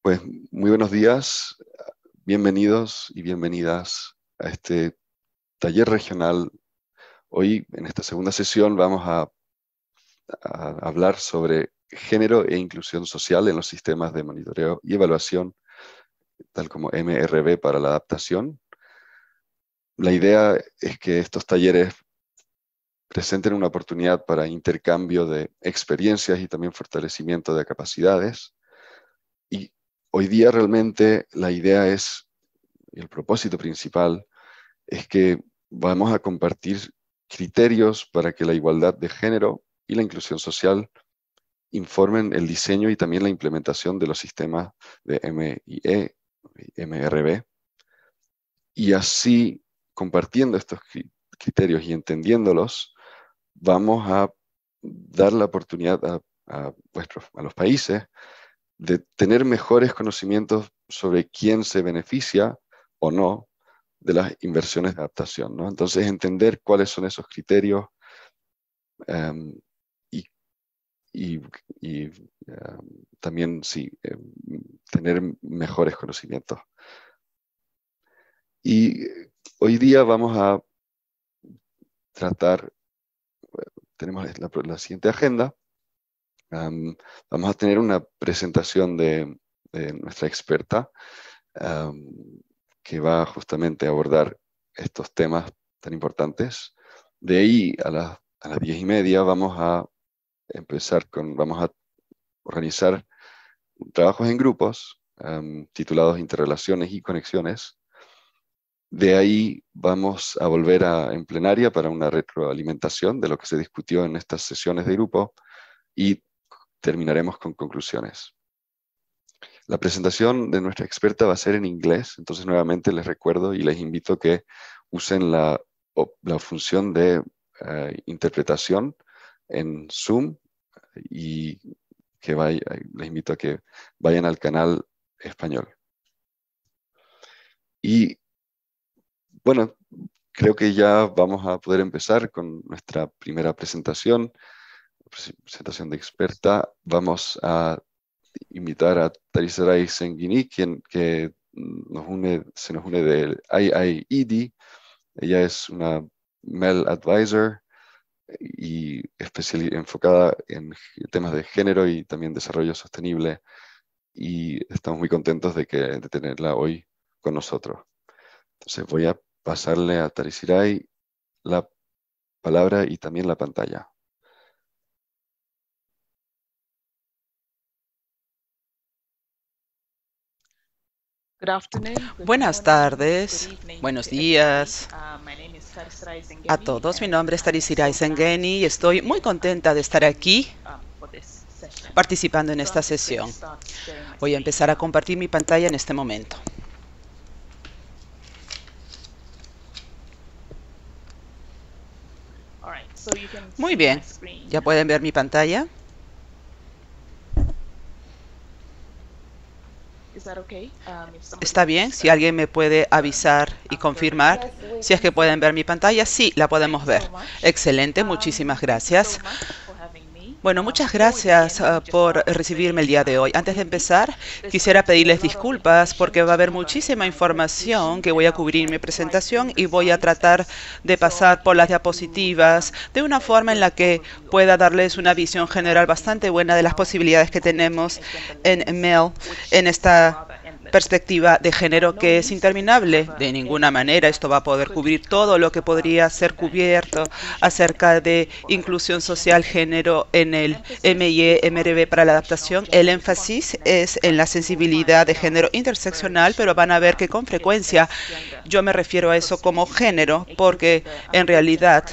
Pues muy buenos días, bienvenidos y bienvenidas a este taller regional. Hoy, en esta segunda sesión, vamos a hablar sobre género e inclusión social en los sistemas de monitoreo y evaluación, tal como MRV para la adaptación. La idea es que estos talleres presenten una oportunidad para intercambio de experiencias y también fortalecimiento de capacidades. Y hoy día realmente la idea es, y el propósito principal, es que vamos a compartir criterios para que la igualdad de género y la inclusión social informen el diseño y también la implementación de los sistemas de MIE y MRB. Y así, compartiendo estos criterios y entendiéndolos, vamos a dar la oportunidad a los países de tener mejores conocimientos sobre quién se beneficia o no de las inversiones de adaptación, ¿no? Entonces, entender cuáles son esos criterios um, y, y, y también, sí, tener mejores conocimientos. Y hoy día vamos a tratar, tenemos la siguiente agenda. Vamos a tener una presentación de nuestra experta que va justamente a abordar estos temas tan importantes. De ahí a las 10:30 vamos a vamos a organizar trabajos en grupos titulados Interrelaciones y Conexiones. De ahí vamos a volver en plenaria para una retroalimentación de lo que se discutió en estas sesiones de grupo y terminaremos con conclusiones. La presentación de nuestra experta va a ser en inglés, entonces nuevamente les recuerdo y les invito a que usen la función de interpretación en Zoom y les invito a que vayan al canal español. Y bueno, creo que ya vamos a poder empezar con nuestra primera presentación de experta. Vamos a invitar a Tarisaray Senghini, que se nos une del IIED. Ella es una Male Advisor y enfocada en temas de género y también desarrollo sostenible. Y estamos muy contentos de tenerla hoy con nosotros. Entonces voy a pasarle a Tarisaray la palabra y también la pantalla. Buenas tardes, buenos días a todos. Mi nombre es Tarisaray Senghini y estoy muy contenta de estar aquí participando en esta sesión. Voy a empezar a compartir mi pantalla en este momento. Muy bien, ¿ya pueden ver mi pantalla? ¿Está bien? Si alguien me puede avisar y confirmar si es que pueden ver mi pantalla. Sí, la podemos ver. Excelente, muchísimas gracias. Bueno, muchas gracias por recibirme el día de hoy. Antes de empezar, quisiera pedirles disculpas porque va a haber muchísima información que voy a cubrir en mi presentación y voy a tratar de pasar por las diapositivas de una forma en la que pueda darles una visión general bastante buena de las posibilidades que tenemos en MEL en esta perspectiva de género que es interminable. De ninguna manera esto va a poder cubrir todo lo que podría ser cubierto acerca de inclusión social, género en el MIE, MRB para la adaptación. El énfasis es en la sensibilidad de género interseccional, pero van a ver que con frecuencia yo me refiero a eso como género, porque en realidad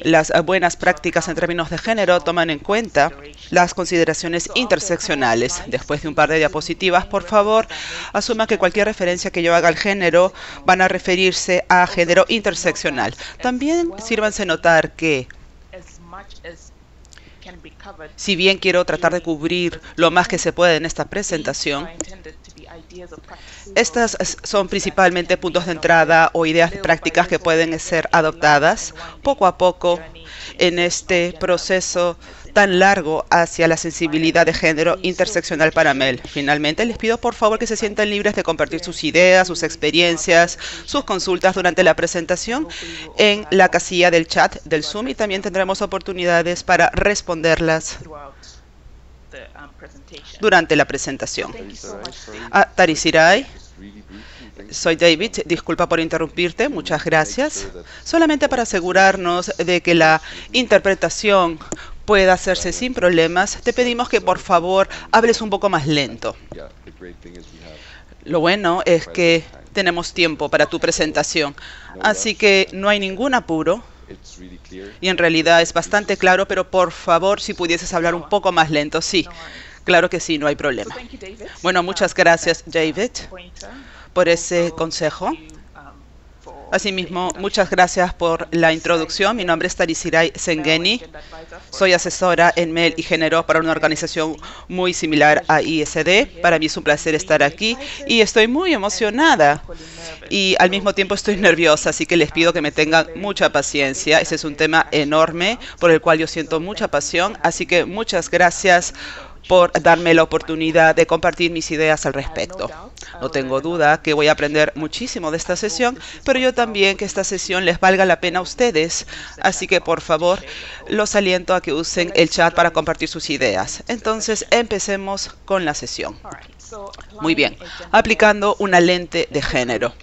las buenas prácticas en términos de género toman en cuenta las consideraciones interseccionales. Después de un par de diapositivas, por favor, asuma que cualquier referencia que yo haga al género van a referirse a género interseccional. También sírvanse notar que si bien quiero tratar de cubrir lo más que se puede en esta presentación, Estas son principalmente puntos de entrada o ideas prácticas que pueden ser adoptadas poco a poco en este proceso tan largo hacia la sensibilidad de género interseccional para Mel. Finalmente, les pido por favor que se sientan libres de compartir sus ideas, sus experiencias, sus consultas durante la presentación en la casilla del chat del Zoom, y también tendremos oportunidades para responderlas durante la presentación. Tarisirai, soy David, disculpa por interrumpirte, muchas gracias. Solamente para asegurarnos de que la interpretación pueda hacerse sin problemas, te pedimos que por favor hables un poco más lento. Lo bueno es que tenemos tiempo para tu presentación, así que no hay ningún apuro. Y en realidad es bastante claro, pero por favor, si pudieses hablar un poco más lento. Sí, claro que sí, no hay problema. Bueno, muchas gracias, David, por ese consejo. Asimismo, muchas gracias por la introducción. Mi nombre es Tarisirai Sengeni. Soy asesora en Mel y Género para una organización muy similar a ISD. Para mí es un placer estar aquí y estoy muy emocionada. Y al mismo tiempo estoy nerviosa, así que les pido que me tengan mucha paciencia. Ese es un tema enorme por el cual yo siento mucha pasión, así que muchas gracias por darme la oportunidad de compartir mis ideas al respecto. No tengo duda que voy a aprender muchísimo de esta sesión, pero yo también que esta sesión les valga la pena a ustedes. Así que, por favor, los aliento a que usen el chat para compartir sus ideas. Entonces, empecemos con la sesión. Muy bien, aplicando una lente de género.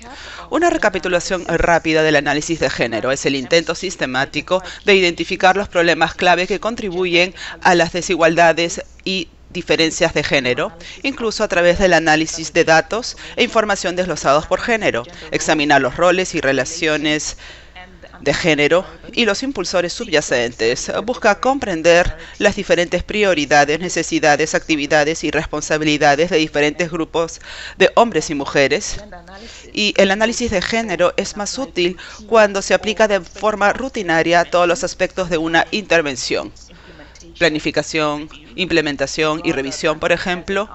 Una recapitulación rápida del análisis de género es el intento sistemático de identificar los problemas clave que contribuyen a las desigualdades y diferencias de género, incluso a través del análisis de datos e información desglosados por género, examinar los roles y relaciones de género y los impulsores subyacentes. Busca comprender las diferentes prioridades, necesidades, actividades y responsabilidades de diferentes grupos de hombres y mujeres. Y el análisis de género es más útil cuando se aplica de forma rutinaria a todos los aspectos de una intervención. Planificación, implementación y revisión, por ejemplo,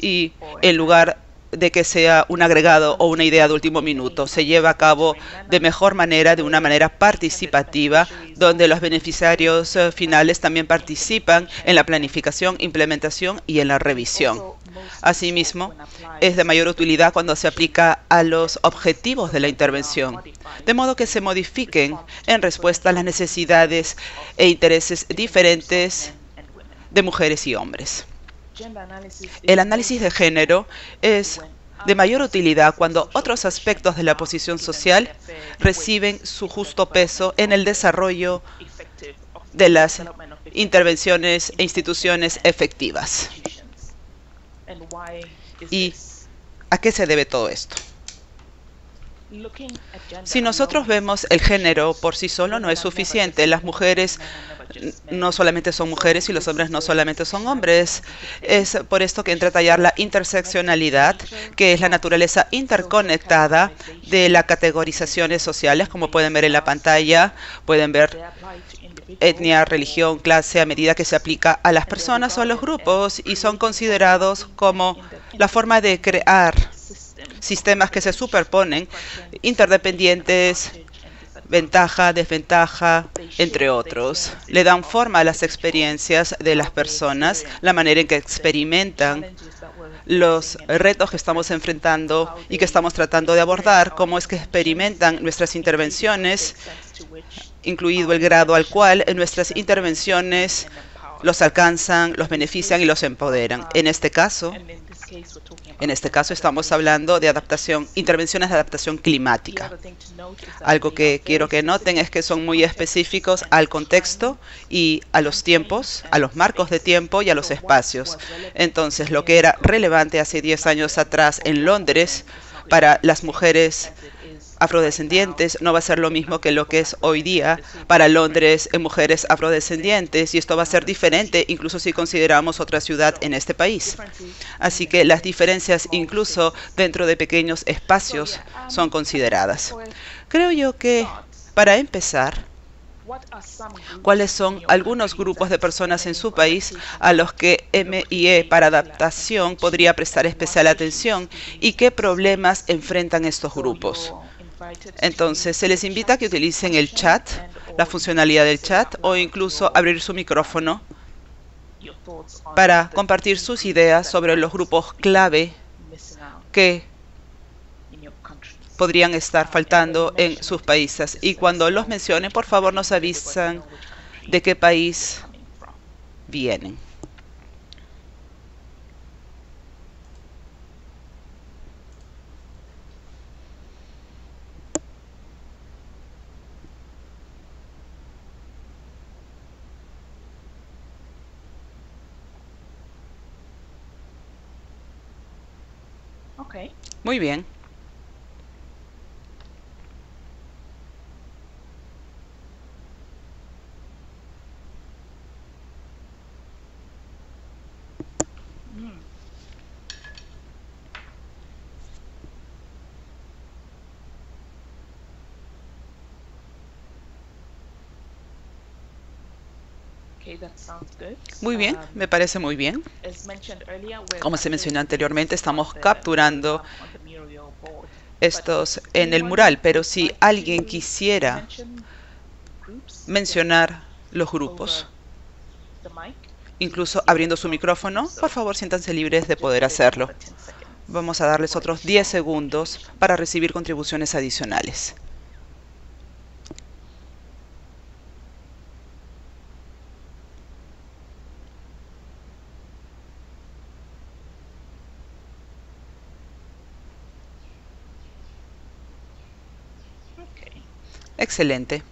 y en lugar de que sea un agregado o una idea de último minuto, se lleva a cabo de mejor manera, de una manera participativa, donde los beneficiarios finales también participan en la planificación, implementación y en la revisión. Asimismo, es de mayor utilidad cuando se aplica a los objetivos de la intervención, de modo que se modifiquen en respuesta a las necesidades e intereses diferentes de mujeres y hombres. El análisis de género es de mayor utilidad cuando otros aspectos de la posición social reciben su justo peso en el desarrollo de las intervenciones e instituciones efectivas. ¿Y a qué se debe todo esto? Si nosotros vemos el género por sí solo, no es suficiente. Las mujeres no solamente son mujeres y los hombres no solamente son hombres. Es por esto que entra a tallar la interseccionalidad, que es la naturaleza interconectada de las categorizaciones sociales, como pueden ver en la pantalla. Pueden ver etnia, religión, clase, a medida que se aplica a las personas o a los grupos, y son considerados como la forma de crear sistemas que se superponen, interdependientes, ventaja, desventaja, entre otros. Le dan forma a las experiencias de las personas, la manera en que experimentan los retos que estamos enfrentando y que estamos tratando de abordar, cómo es que experimentan nuestras intervenciones, incluido el grado al cual nuestras intervenciones los alcanzan, los benefician y los empoderan. En este caso estamos hablando de adaptación, intervenciones de adaptación climática. Algo que quiero que noten es que son muy específicos al contexto y a los tiempos, a los marcos de tiempo y a los espacios. Entonces, lo que era relevante hace 10 años atrás en Londres para las mujeres afrodescendientes no va a ser lo mismo que lo que es hoy día para Londres en mujeres afrodescendientes, y esto va a ser diferente incluso si consideramos otra ciudad en este país. Así que las diferencias incluso dentro de pequeños espacios son consideradas. Creo yo que, para empezar, ¿Cuáles son algunos grupos de personas en su país a los que MIE para adaptación podría prestar especial atención y qué problemas enfrentan estos grupos? Entonces, se les invita a que utilicen el chat, la funcionalidad del chat, o incluso abrir su micrófono para compartir sus ideas sobre los grupos clave que podrían estar faltando en sus países. Y cuando los mencionen, por favor, nos avisan de qué país vienen. Muy bien. Muy bien, me parece muy bien. Como se mencionó anteriormente, estamos capturando estos en el mural, pero si alguien quisiera mencionar los grupos, incluso abriendo su micrófono, por favor, siéntanse libres de poder hacerlo. Vamos a darles otros 10 segundos para recibir contribuciones adicionales. Excelente.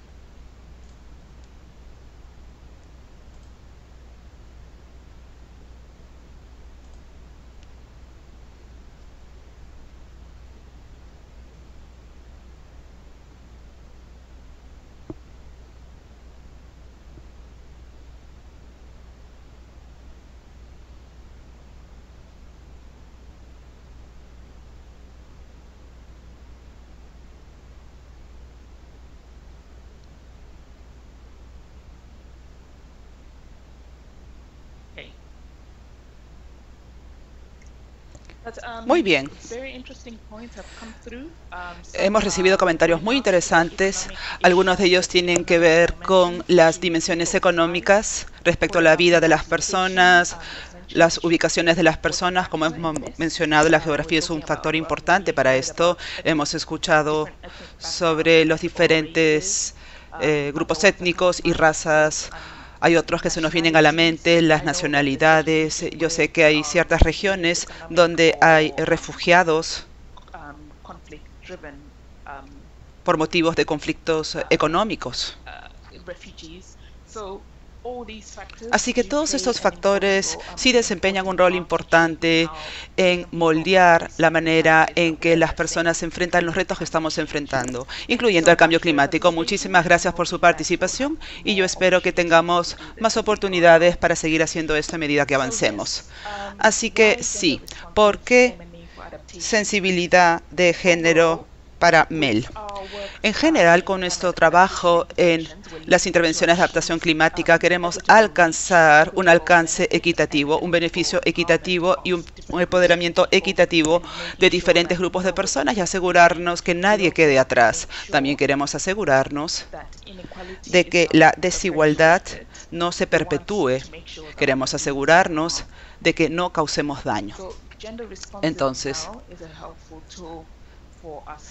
Muy bien. Hemos recibido comentarios muy interesantes. Algunos de ellos tienen que ver con las dimensiones económicas respecto a la vida de las personas, las ubicaciones de las personas. Como hemos mencionado, la geografía es un factor importante para esto. Hemos escuchado sobre los diferentes grupos étnicos y razas. Hay otros que se nos vienen a la mente, las nacionalidades. Yo sé que hay ciertas regiones donde hay refugiados por motivos de conflictos económicos. Así que todos estos factores sí desempeñan un rol importante en moldear la manera en que las personas enfrentan los retos que estamos enfrentando, incluyendo el cambio climático. Muchísimas gracias por su participación y yo espero que tengamos más oportunidades para seguir haciendo esto a medida que avancemos. Así que sí, ¿por qué sensibilidad de género para MEL? En general, con nuestro trabajo en las intervenciones de adaptación climática, queremos alcanzar un alcance equitativo, un beneficio equitativo y un empoderamiento equitativo de diferentes grupos de personas y asegurarnos que nadie quede atrás. También queremos asegurarnos de que la desigualdad no se perpetúe. Queremos asegurarnos de que no causemos daño. Entonces,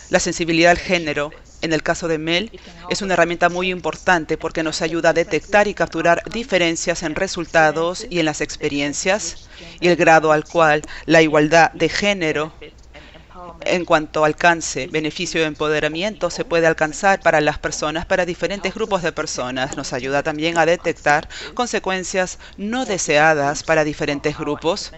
la sensibilidad al género, en el caso de MEL, es una herramienta muy importante porque nos ayuda a detectar y capturar diferencias en resultados y en las experiencias y el grado al cual la igualdad de género en cuanto a alcance, beneficio y empoderamiento se puede alcanzar para las personas, para diferentes grupos de personas. Nos ayuda también a detectar consecuencias no deseadas para diferentes grupos.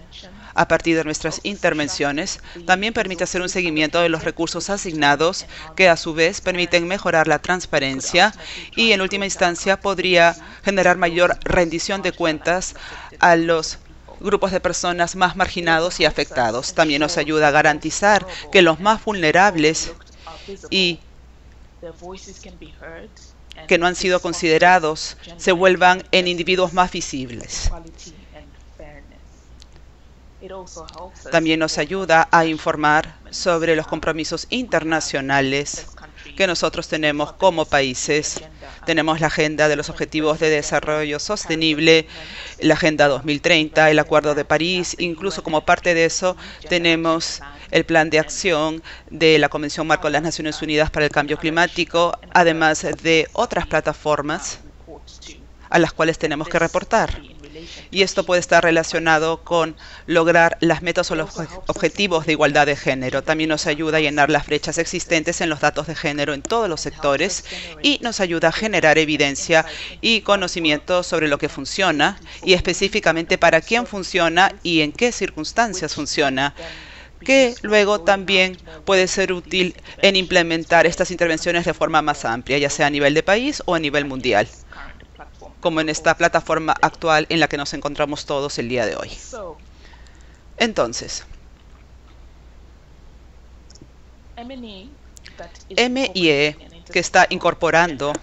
A partir de nuestras intervenciones, también permite hacer un seguimiento de los recursos asignados, que a su vez permiten mejorar la transparencia y, en última instancia, podría generar mayor rendición de cuentas a los grupos de personas más marginados y afectados. También nos ayuda a garantizar que los más vulnerables y que no han sido considerados se vuelvan en individuos más visibles. También nos ayuda a informar sobre los compromisos internacionales que nosotros tenemos como países. Tenemos la Agenda de los Objetivos de Desarrollo Sostenible, la Agenda 2030, el Acuerdo de París. Incluso como parte de eso tenemos el Plan de Acción de la Convención Marco de las Naciones Unidas para el Cambio Climático, además de otras plataformas a las cuales tenemos que reportar. Y esto puede estar relacionado con lograr las metas o los objetivos de igualdad de género. También nos ayuda a llenar las brechas existentes en los datos de género en todos los sectores y nos ayuda a generar evidencia y conocimiento sobre lo que funciona y específicamente para quién funciona y en qué circunstancias funciona, que luego también puede ser útil en implementar estas intervenciones de forma más amplia, ya sea a nivel de país o a nivel mundial, como en esta plataforma actual en la que nos encontramos todos el día de hoy. Entonces, MIE, que está incorporando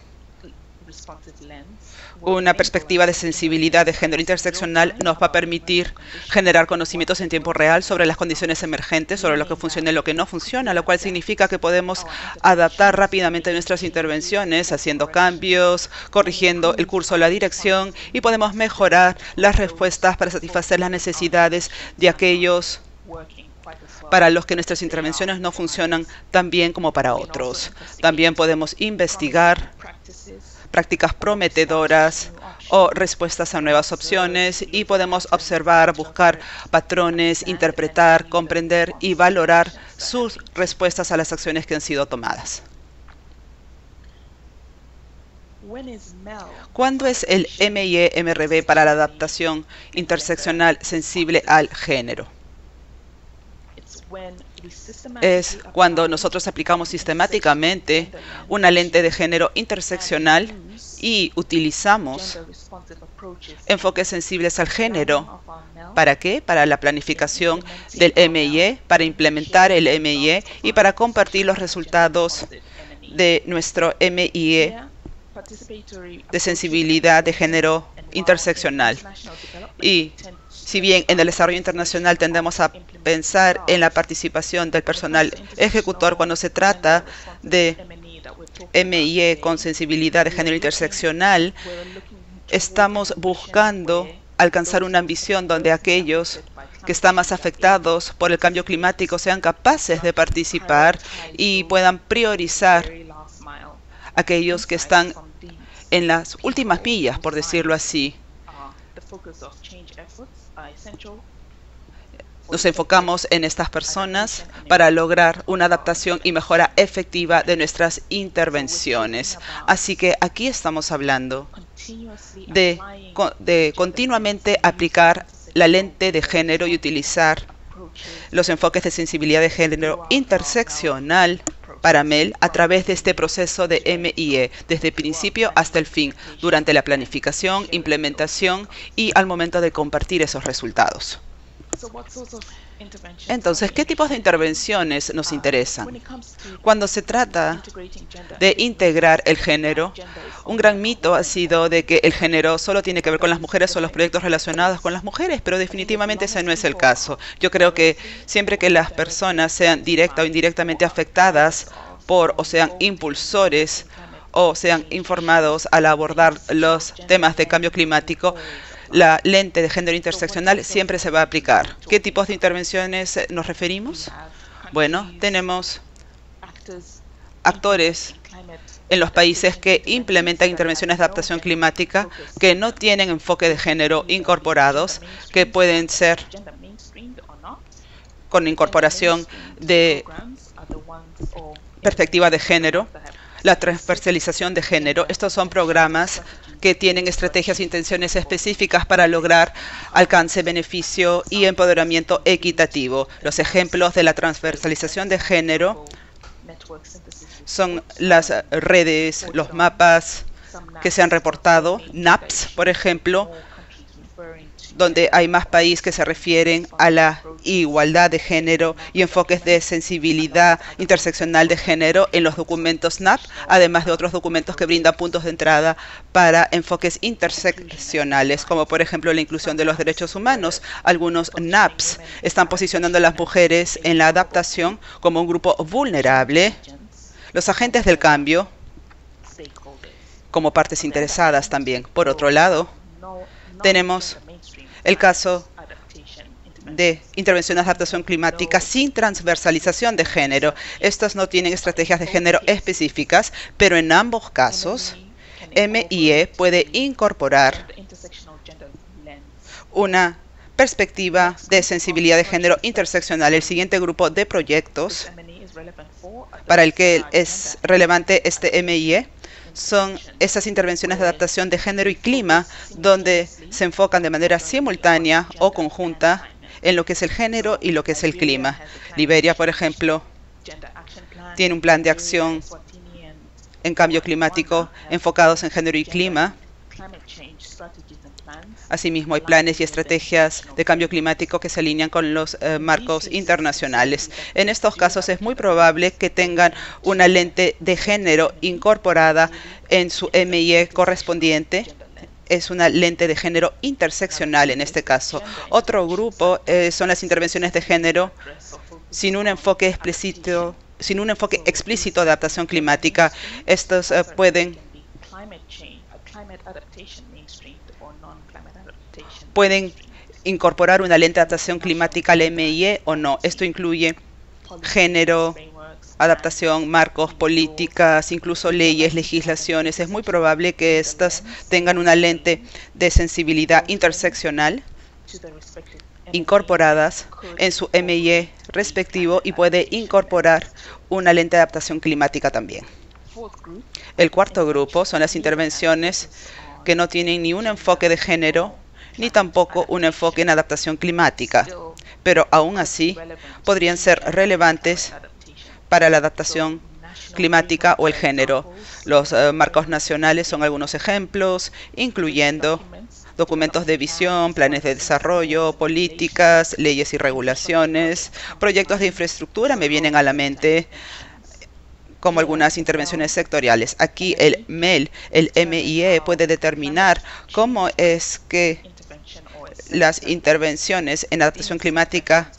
una perspectiva de sensibilidad de género interseccional, nos va a permitir generar conocimientos en tiempo real sobre las condiciones emergentes, sobre lo que funciona y lo que no funciona, lo cual significa que podemos adaptar rápidamente nuestras intervenciones, haciendo cambios, corrigiendo el curso o la dirección, y podemos mejorar las respuestas para satisfacer las necesidades de aquellos para los que nuestras intervenciones no funcionan tan bien como para otros. También podemos investigar prácticas prometedoras o respuestas a nuevas opciones y podemos observar, buscar patrones, interpretar, comprender y valorar sus respuestas a las acciones que han sido tomadas. ¿Cuándo es el MIE-MRV para la adaptación interseccional sensible al género? Es cuando nosotros aplicamos sistemáticamente una lente de género interseccional y utilizamos enfoques sensibles al género. ¿Para qué? Para la planificación del MIE, para implementar el MIE y para compartir los resultados de nuestro MIE de sensibilidad de género interseccional. Y si bien en el desarrollo internacional tendemos a pensar en la participación del personal ejecutor cuando se trata de MIE con sensibilidad de género interseccional, estamos buscando alcanzar una ambición donde aquellos que están más afectados por el cambio climático sean capaces de participar y puedan priorizar aquellos que están en las últimas millas, por decirlo así. Nos enfocamos en estas personas para lograr una adaptación y mejora efectiva de nuestras intervenciones. Así que aquí estamos hablando de continuamente aplicar la lente de género y utilizar los enfoques de sensibilidad de género interseccional para MEL a través de este proceso de MIE, desde el principio hasta el fin, durante la planificación, implementación y al momento de compartir esos resultados. Entonces, ¿qué tipos de intervenciones nos interesan? Cuando se trata de integrar el género, un gran mito ha sido de que el género solo tiene que ver con las mujeres o los proyectos relacionados con las mujeres, pero definitivamente ese no es el caso. Yo creo que siempre que las personas sean directa o indirectamente afectadas por o sean impulsores o sean informados al abordar los temas de cambio climático, la lente de género interseccional siempre se va a aplicar. ¿Qué tipos de intervenciones nos referimos? Bueno, tenemos actores en los países que implementan intervenciones de adaptación climática que no tienen enfoque de género incorporados, que pueden ser con incorporación de perspectiva de género, la transversalización de género. Estos son programas que tienen estrategias e intenciones específicas para lograr alcance, beneficio y empoderamiento equitativo. Los ejemplos de la transversalización de género son las redes, los mapas que se han reportado, NAPS, por ejemplo, donde hay más países que se refieren a la igualdad de género y enfoques de sensibilidad interseccional de género en los documentos NAP, además de otros documentos que brindan puntos de entrada para enfoques interseccionales, como por ejemplo la inclusión de los derechos humanos. Algunos NAPs están posicionando a las mujeres en la adaptación como un grupo vulnerable, los agentes del cambio como partes interesadas también. Por otro lado, tenemos el caso de intervenciones de adaptación climática sin transversalización de género. Estas no tienen estrategias de género específicas, pero en ambos casos, MIE puede incorporar una perspectiva de sensibilidad de género interseccional. El siguiente grupo de proyectos para el que es relevante este MIE son esas intervenciones de adaptación de género y clima, donde se enfocan de manera simultánea o conjunta en lo que es el género y lo que es el clima. Liberia, por ejemplo, tiene un plan de acción en cambio climático enfocados en género y clima. Asimismo, hay planes y estrategias de cambio climático que se alinean con los marcos internacionales. En estos casos es muy probable que tengan una lente de género incorporada en su MIE correspondiente. Es una lente de género interseccional en este caso. Otro grupo son las intervenciones de género sin un enfoque explícito, de adaptación climática. Estos pueden incorporar una lente de adaptación climática al MIE o no. Esto incluye género, adaptación, marcos, políticas, incluso leyes, legislaciones. Es muy probable que estas tengan una lente de sensibilidad interseccional incorporadas en su MIE respectivo y puede incorporar una lente de adaptación climática también. El cuarto grupo son las intervenciones que no tienen ni un enfoque de género ni tampoco un enfoque en adaptación climática, pero aún así podrían ser relevantes para la adaptación climática o el género. Los marcos nacionales son algunos ejemplos, incluyendo documentos de visión, planes de desarrollo, políticas, leyes y regulaciones, proyectos de infraestructura me vienen a la mente, como algunas intervenciones sectoriales. Aquí el MEL, el MIE, puede determinar cómo es que las intervenciones en adaptación climática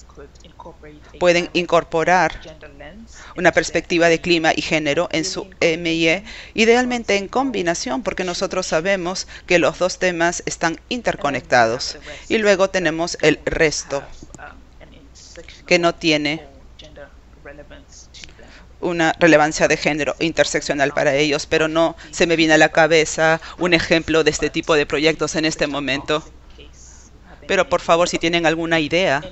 pueden incorporar una perspectiva de clima y género en su MIE, idealmente en combinación, porque nosotros sabemos que los dos temas están interconectados. Y luego tenemos el resto, que no tiene una relevancia de género interseccional para ellos, pero no se me viene a la cabeza un ejemplo de este tipo de proyectos en este momento. Pero por favor, si tienen alguna idea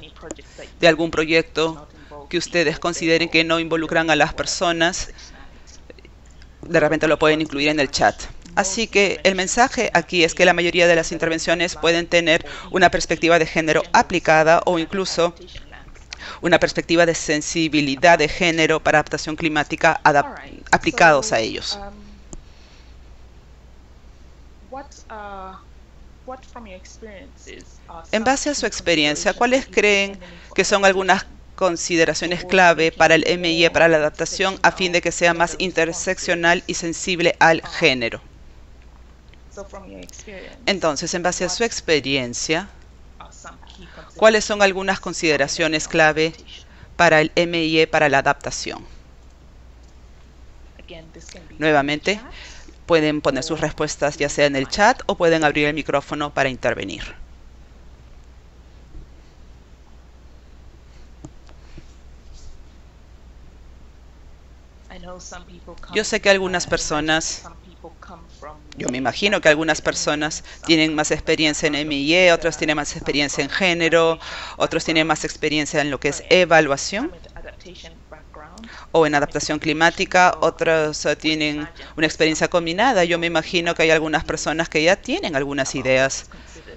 de algún proyecto que ustedes consideren que no involucran a las personas, de repente lo pueden incluir en el chat. Así que el mensaje aquí es que la mayoría de las intervenciones pueden tener una perspectiva de género aplicada o incluso una perspectiva de sensibilidad de género para adaptación climática aplicados a ellos. En base a su experiencia, ¿cuáles creen que son algunas consideraciones clave para el MIE, para la adaptación, a fin de que sea más interseccional y sensible al género? Entonces, en base a su experiencia, ¿cuáles son algunas consideraciones clave para el MIE, para la adaptación? Nuevamente, pueden poner sus respuestas ya sea en el chat o pueden abrir el micrófono para intervenir. Yo sé que algunas personas, yo me imagino que algunas personas tienen más experiencia en MIE, otros tienen más experiencia en género, otros tienen más experiencia en lo que es evaluación o en adaptación climática, otros tienen una experiencia combinada. Yo me imagino que hay algunas personas que ya tienen algunas ideas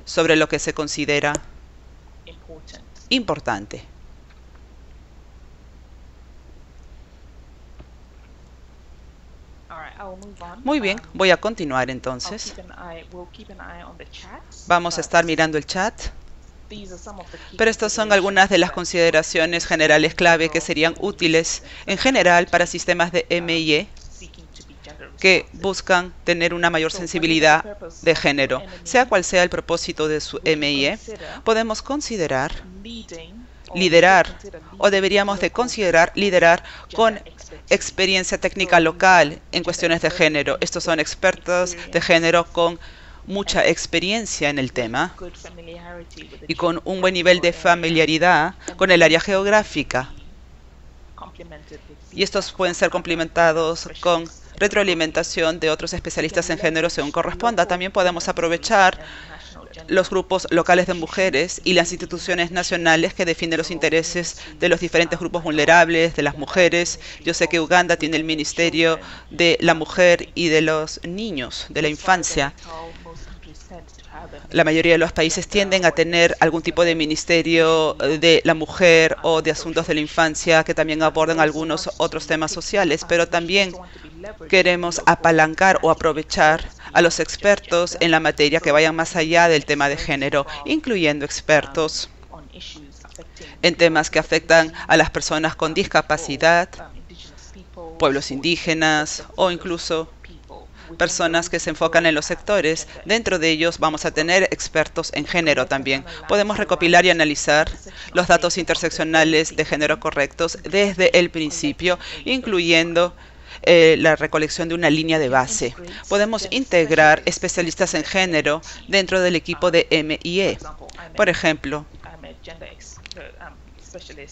sobre lo que se considera importante. Muy bien, voy a continuar entonces. Vamos a estar mirando el chat. Pero estas son algunas de las consideraciones generales clave que serían útiles en general para sistemas de MIE que buscan tener una mayor sensibilidad de género. Sea cual sea el propósito de su MIE, podemos considerar liderar, o deberíamos de considerar liderar con experiencia técnica local en cuestiones de género. Estos son expertos de género con mucha experiencia en el tema y con un buen nivel de familiaridad con el área geográfica. Y estos pueden ser complementados con retroalimentación de otros especialistas en género según corresponda. También podemos aprovechar los grupos locales de mujeres y las instituciones nacionales que defienden los intereses de los diferentes grupos vulnerables, de las mujeres. Yo sé que Uganda tiene el Ministerio de la Mujer y de los Niños, de la Infancia. La mayoría de los países tienden a tener algún tipo de ministerio de la mujer o de asuntos de la infancia que también abordan algunos otros temas sociales, pero también queremos apalancar o aprovechar a los expertos en la materia que vayan más allá del tema de género, incluyendo expertos en temas que afectan a las personas con discapacidad, pueblos indígenas o incluso personas que se enfocan en los sectores. Dentro de ellos vamos a tener expertos en género también. Podemos recopilar y analizar los datos interseccionales de género correctos desde el principio, incluyendo la recolección de una línea de base. Podemos integrar especialistas en género dentro del equipo de MIE. Por ejemplo,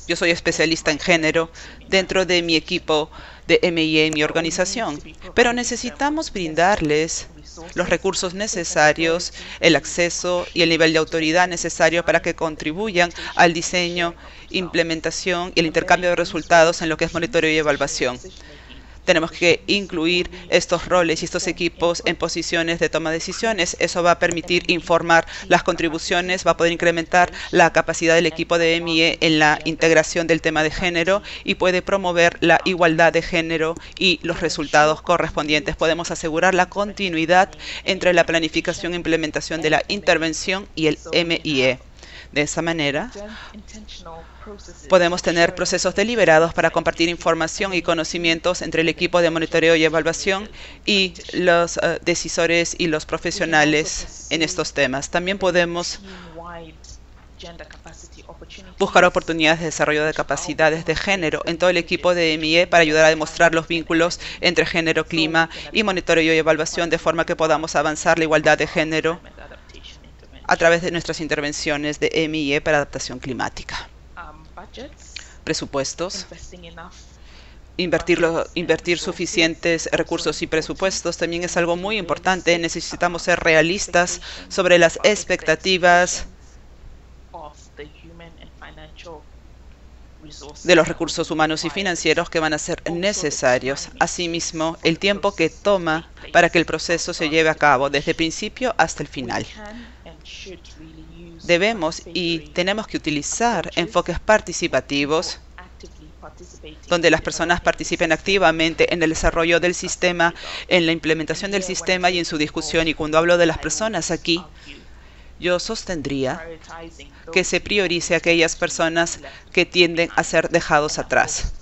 yo soy especialista en género dentro de mi equipo de MIE en mi organización, pero necesitamos brindarles los recursos necesarios, el acceso y el nivel de autoridad necesario para que contribuyan al diseño, implementación y el intercambio de resultados en lo que es monitoreo y evaluación. Tenemos que incluir estos roles y estos equipos en posiciones de toma de decisiones. Eso va a permitir informar las contribuciones, va a poder incrementar la capacidad del equipo de MIE en la integración del tema de género y puede promover la igualdad de género y los resultados correspondientes. Podemos asegurar la continuidad entre la planificación e implementación de la intervención y el MIE. De esa manera, podemos tener procesos deliberados para compartir información y conocimientos entre el equipo de monitoreo y evaluación y los decisores y los profesionales en estos temas. También podemos buscar oportunidades de desarrollo de capacidades de género en todo el equipo de MIE para ayudar a demostrar los vínculos entre género, clima y monitoreo y evaluación de forma que podamos avanzar la igualdad de género a través de nuestras intervenciones de MIE para adaptación climática. Presupuestos. Invertir suficientes recursos y presupuestos también es algo muy importante. Necesitamos ser realistas sobre las expectativas de los recursos humanos y financieros que van a ser necesarios. Asimismo, el tiempo que toma para que el proceso se lleve a cabo desde el principio hasta el final. Debemos y tenemos que utilizar enfoques participativos donde las personas participen activamente en el desarrollo del sistema, en la implementación del sistema y en su discusión. Y cuando hablo de las personas aquí, yo sostendría que se priorice a aquellas personas que tienden a ser dejados atrás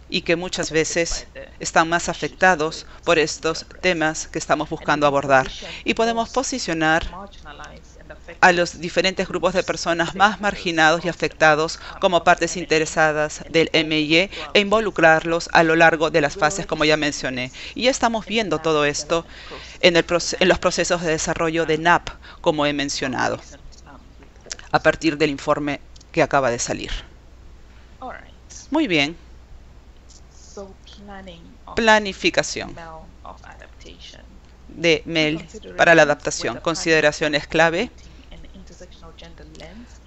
y que muchas veces están más afectados por estos temas que estamos buscando abordar. Y podemos posicionar a los diferentes grupos de personas más marginados y afectados como partes interesadas del MIE e involucrarlos a lo largo de las fases, como ya mencioné. Y ya estamos viendo todo esto en los procesos de desarrollo de NAP, como he mencionado, a partir del informe que acaba de salir. Muy bien. Planificación de MEL para la adaptación. Consideraciones clave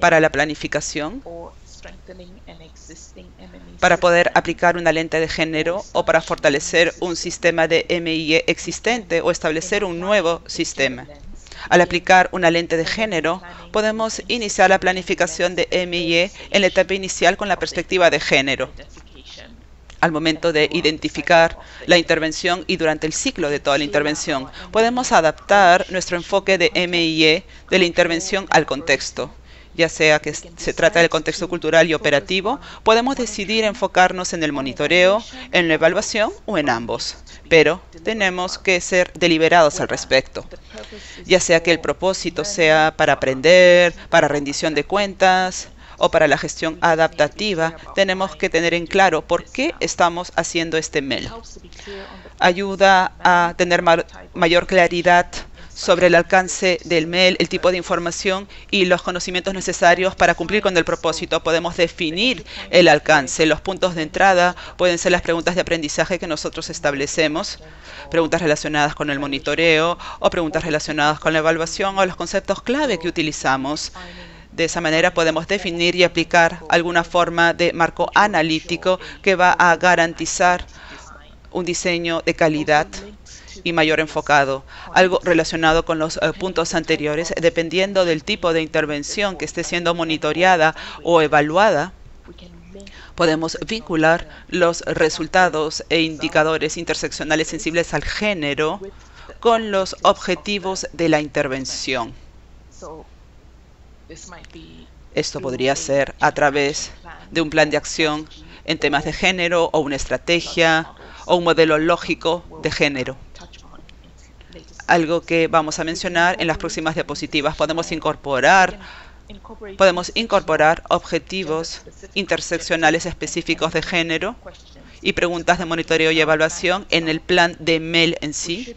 para la planificación, para poder aplicar una lente de género o para fortalecer un sistema de MIE existente o establecer un nuevo sistema. Al aplicar una lente de género, podemos iniciar la planificación de MIE en la etapa inicial con la perspectiva de género, al momento de identificar la intervención y durante el ciclo de toda la intervención. Podemos adaptar nuestro enfoque de MIE de la intervención al contexto. ya sea que se trata del contexto cultural y operativo, podemos decidir enfocarnos en el monitoreo, en la evaluación o en ambos. Pero tenemos que ser deliberados al respecto, ya sea que el propósito sea para aprender, para rendición de cuentas o para la gestión adaptativa. Tenemos que tener en claro por qué estamos haciendo este MEL. Ayuda a tener mayor claridad sobre el alcance del MEL, el tipo de información y los conocimientos necesarios para cumplir con el propósito. Podemos definir el alcance. Los puntos de entrada pueden ser las preguntas de aprendizaje que nosotros establecemos, preguntas relacionadas con el monitoreo o preguntas relacionadas con la evaluación o los conceptos clave que utilizamos. De esa manera podemos definir y aplicar alguna forma de marco analítico que va a garantizar un diseño de calidad y mayor enfocado. Algo relacionado con los puntos anteriores, dependiendo del tipo de intervención que esté siendo monitoreada o evaluada, podemos vincular los resultados e indicadores interseccionales sensibles al género con los objetivos de la intervención. Esto podría ser a través de un plan de acción en temas de género o una estrategia o un modelo lógico de género. Algo que vamos a mencionar en las próximas diapositivas. Podemos incorporar objetivos interseccionales específicos de género y preguntas de monitoreo y evaluación en el plan de MEL en sí.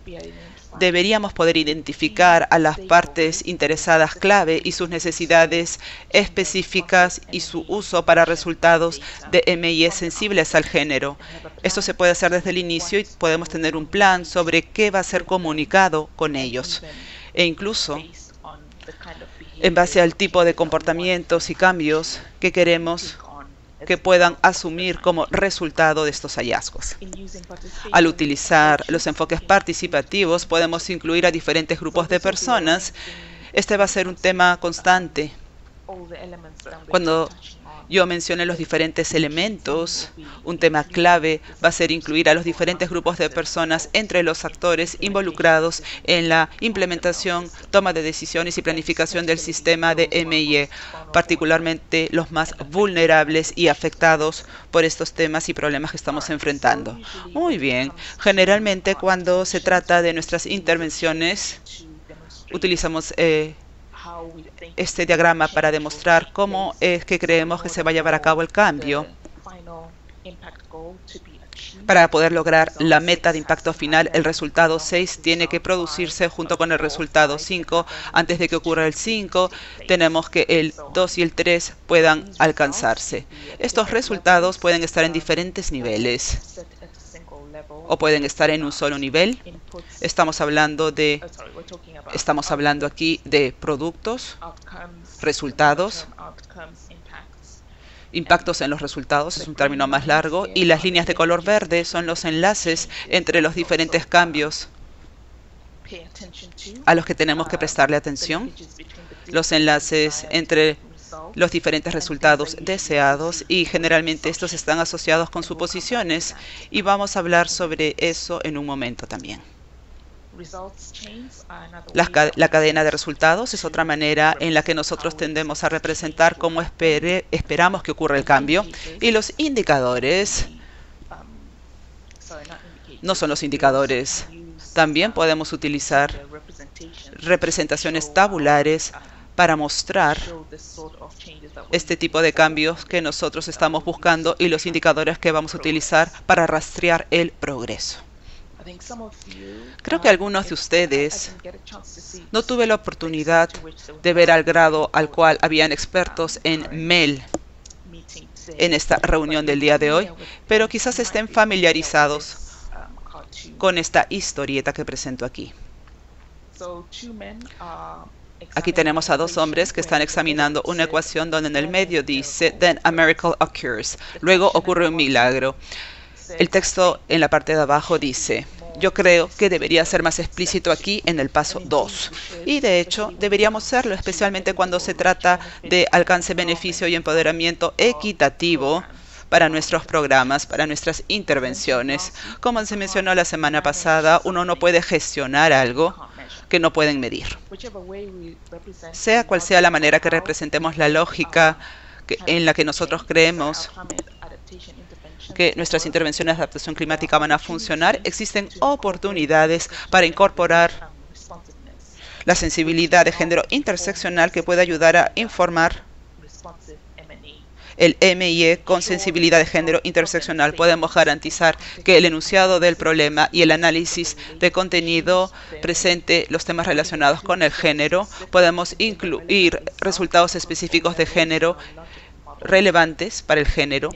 Deberíamos poder identificar a las partes interesadas clave y sus necesidades específicas y su uso para resultados de MIE sensibles al género. Esto se puede hacer desde el inicio y podemos tener un plan sobre qué va a ser comunicado con ellos. E incluso, en base al tipo de comportamientos y cambios que queremos que puedan asumir como resultado de estos hallazgos. Al utilizar los enfoques participativos, podemos incluir a diferentes grupos de personas. Este va a ser un tema constante. Cuando yo mencioné los diferentes elementos, un tema clave va a ser incluir a los diferentes grupos de personas entre los actores involucrados en la implementación, toma de decisiones y planificación del sistema de MIE, particularmente los más vulnerables y afectados por estos temas y problemas que estamos enfrentando. Muy bien. Generalmente, cuando se trata de nuestras intervenciones, utilizamos este diagrama para demostrar cómo es que creemos que se va a llevar a cabo el cambio para poder lograr la meta de impacto final. El resultado 6 tiene que producirse junto con el resultado 5. Antes de que ocurra el 5, tenemos que el 2 y el 3 puedan alcanzarse. Estos resultados pueden estar en diferentes niveles o pueden estar en un solo nivel. Estamos hablando aquí de productos, resultados, impactos en los resultados, es un término más largo, y las líneas de color verde son los enlaces entre los diferentes cambios a los que tenemos que prestarle atención, los enlaces entre los diferentes resultados deseados, y generalmente estos están asociados con suposiciones, y vamos a hablar sobre eso en un momento también. La cadena de resultados es otra manera en la que nosotros tendemos a representar cómo esperamos que ocurra el cambio, y los indicadores no son los indicadores. También podemos utilizar representaciones tabulares para mostrar este tipo de cambios que nosotros estamos buscando y los indicadores que vamos a utilizar para rastrear el progreso. Creo que algunos de ustedes no tuve la oportunidad de ver al grado al cual habían expertos en MEL en esta reunión del día de hoy, pero quizás estén familiarizados con esta historieta que presento aquí. Aquí tenemos a dos hombres que están examinando una ecuación donde en el medio dice "Then a miracle occurs". Luego ocurre un milagro. El texto en la parte de abajo dice: yo creo que debería ser más explícito aquí en el paso 2. Y de hecho, deberíamos serlo, especialmente cuando se trata de alcance, beneficio y empoderamiento equitativo para nuestros programas, para nuestras intervenciones. Como se mencionó la semana pasada, uno no puede gestionar algo que no pueden medir. Sea cual sea la manera que representemos la lógica en la que nosotros creemos que nuestras intervenciones de adaptación climática van a funcionar, existen oportunidades para incorporar la sensibilidad de género interseccional que puede ayudar a informar el MIE con sensibilidad de género interseccional. Podemos garantizar que el enunciado del problema y el análisis de contenido presente los temas relacionados con el género. Podemos incluir resultados específicos de género relevantes para el género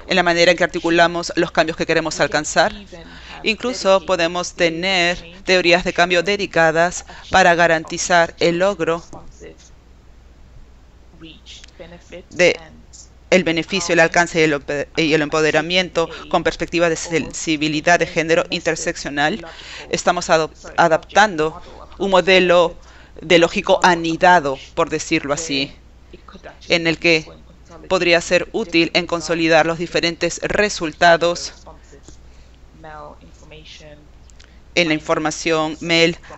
en la manera en que articulamos los cambios que queremos alcanzar. Incluso podemos tener teorías de cambio dedicadas para garantizar el logro de el beneficio, el alcance y el empoderamiento con perspectiva de sensibilidad de género interseccional. Estamos adaptando un modelo de lógico anidado, por decirlo así, en el que podría ser útil en consolidar los diferentes resultados en la información,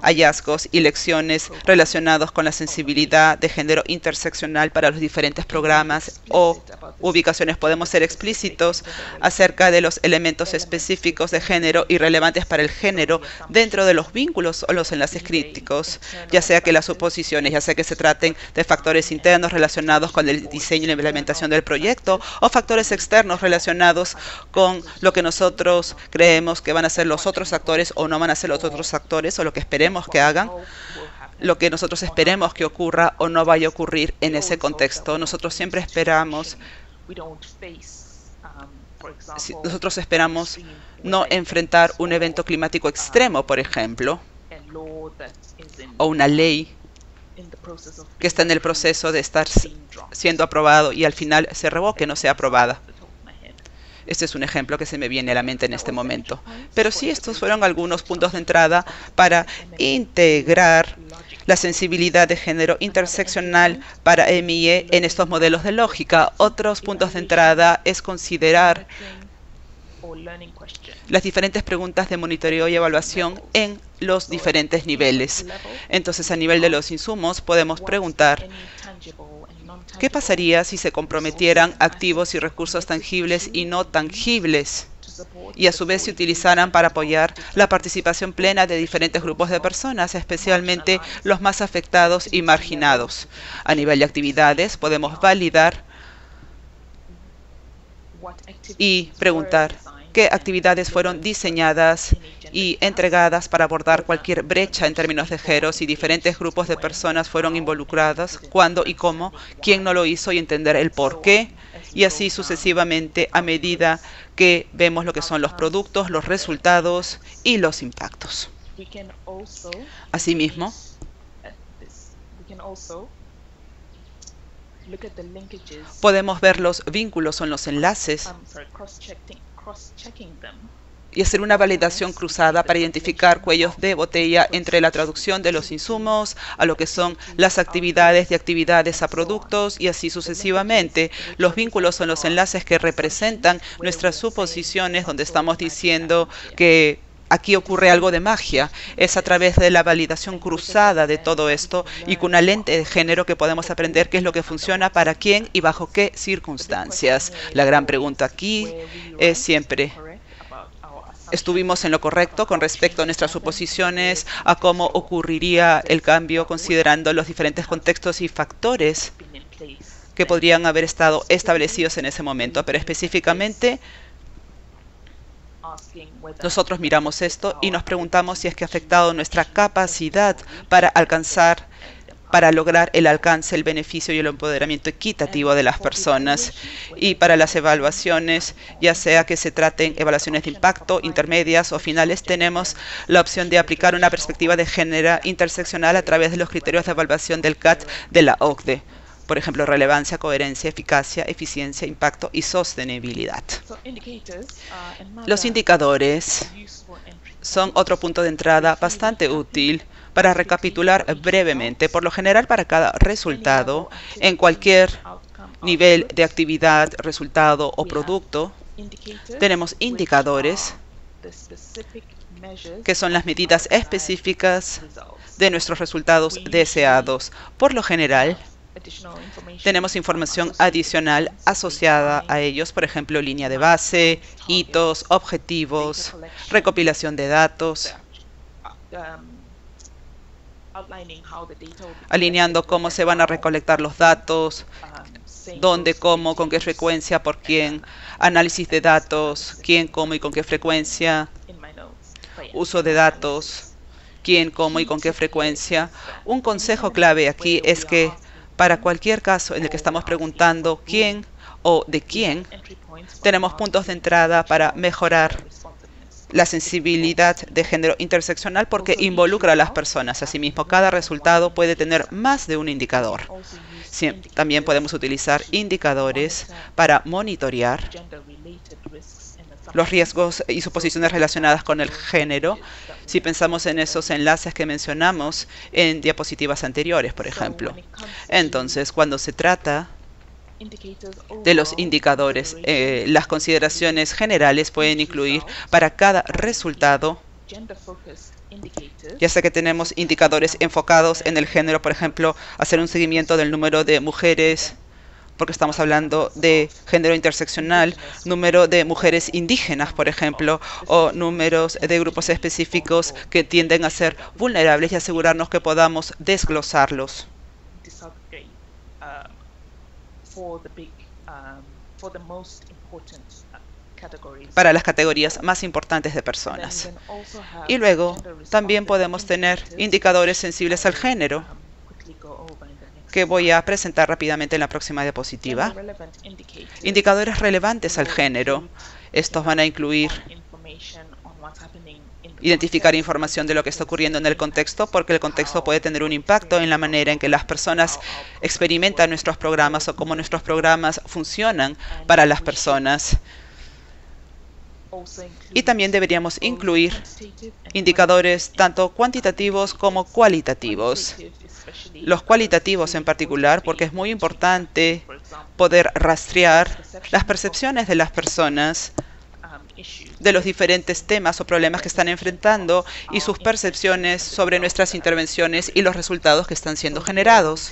hallazgos y lecciones relacionados con la sensibilidad de género interseccional para los diferentes programas o ubicaciones. Podemos ser explícitos acerca de los elementos específicos de género y relevantes para el género dentro de los vínculos o los enlaces críticos, ya sea que las suposiciones, ya sea que se traten de factores internos relacionados con el diseño y la implementación del proyecto o factores externos relacionados con lo que nosotros creemos que van a ser los otros actores o no van a ser los otros actores, o lo que esperemos que hagan, lo que nosotros esperemos que ocurra o no vaya a ocurrir en ese contexto. Nosotros siempre esperamos, no enfrentar un evento climático extremo, por ejemplo, o una ley que está en el proceso de estar siendo aprobado y al final se revoque, no sea aprobada. Este es un ejemplo que se me viene a la mente en este momento. Pero sí, estos fueron algunos puntos de entrada para integrar la sensibilidad de género interseccional para MIE en estos modelos de lógica. Otros puntos de entrada es considerar las diferentes preguntas de monitoreo y evaluación en los diferentes niveles. Entonces, a nivel de los insumos, podemos preguntar ¿qué pasaría si se comprometieran activos y recursos tangibles y no tangibles y a su vez se utilizaran para apoyar la participación plena de diferentes grupos de personas, especialmente los más afectados y marginados? A nivel de actividades, podemos validar y preguntar qué actividades fueron diseñadas y entregadas para abordar cualquier brecha en términos de género, si diferentes grupos de personas fueron involucradas, cuándo y cómo, quién no lo hizo y entender el por qué, y así sucesivamente a medida que vemos lo que son los productos, los resultados y los impactos. Asimismo, podemos ver los vínculos o los enlaces y hacer una validación cruzada para identificar cuellos de botella entre la traducción de los insumos a lo que son las actividades, de actividades a productos y así sucesivamente. Los vínculos son los enlaces que representan nuestras suposiciones, donde estamos diciendo que aquí ocurre algo de magia. Es a través de la validación cruzada de todo esto y con una lente de género que podemos aprender qué es lo que funciona para quién y bajo qué circunstancias. La gran pregunta aquí es siempre, ¿estuvimos en lo correcto con respecto a nuestras suposiciones, a cómo ocurriría el cambio considerando los diferentes contextos y factores que podrían haber estado establecidos en ese momento? Pero específicamente, nosotros miramos esto y nos preguntamos si es que ha afectado nuestra capacidad para lograr el alcance, el beneficio y el empoderamiento equitativo de las personas. Y para las evaluaciones, ya sea que se traten evaluaciones de impacto, intermedias o finales, tenemos la opción de aplicar una perspectiva de género interseccional a través de los criterios de evaluación del CAT de la OCDE. Por ejemplo, relevancia, coherencia, eficacia, eficiencia, impacto y sostenibilidad. Los indicadores son otro punto de entrada bastante útil para recapitular brevemente. Por lo general, para cada resultado, en cualquier nivel de actividad, resultado o producto, tenemos indicadores que son las medidas específicas de nuestros resultados deseados. Por lo general, tenemos información adicional asociada a ellos, por ejemplo, línea de base, hitos, objetivos, recopilación de datos, alineando cómo se van a recolectar los datos, dónde, cómo, con qué frecuencia, por quién, análisis de datos, quién, cómo y con qué frecuencia, uso de datos, quién, cómo y con qué frecuencia. Un consejo clave aquí es que para cualquier caso en el que estamos preguntando quién o de quién, tenemos puntos de entrada para mejorar la sensibilidad de género interseccional porque involucra a las personas. Asimismo, cada resultado puede tener más de un indicador. Sí, también podemos utilizar indicadores para monitorear los riesgos y suposiciones relacionadas con el género, si pensamos en esos enlaces que mencionamos en diapositivas anteriores, por ejemplo. Entonces, cuando se trata de los indicadores, las consideraciones generales pueden incluir para cada resultado, ya sea que tenemos indicadores enfocados en el género, por ejemplo, hacer un seguimiento del número de mujeres, porque estamos hablando de género interseccional, número de mujeres indígenas, por ejemplo, o números de grupos específicos que tienden a ser vulnerables y asegurarnos que podamos desglosarlos para las categorías más importantes de personas. Y luego también podemos tener indicadores sensibles al género, que voy a presentar rápidamente en la próxima diapositiva. Indicadores relevantes al género. Estos van a incluir identificar información de lo que está ocurriendo en el contexto, porque el contexto puede tener un impacto en la manera en que las personas experimentan nuestros programas o cómo nuestros programas funcionan para las personas. Y también deberíamos incluir indicadores tanto cuantitativos como cualitativos. Los cualitativos en particular, porque es muy importante poder rastrear las percepciones de las personas de los diferentes temas o problemas que están enfrentando y sus percepciones sobre nuestras intervenciones y los resultados que están siendo generados.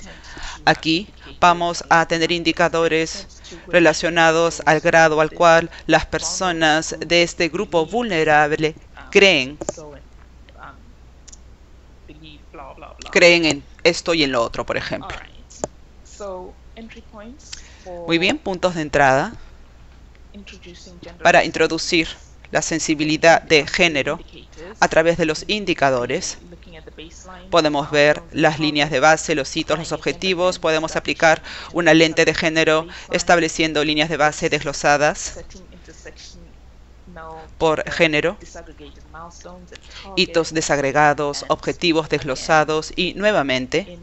Aquí vamos a tener indicadores relacionados al grado al cual las personas de este grupo vulnerable creen en esto y en lo otro, por ejemplo. Muy bien, puntos de entrada para introducir la sensibilidad de género a través de los indicadores. Podemos ver las líneas de base, los hitos, los objetivos. Podemos aplicar una lente de género estableciendo líneas de base desglosadas por género, hitos desagregados, objetivos desglosados y, nuevamente,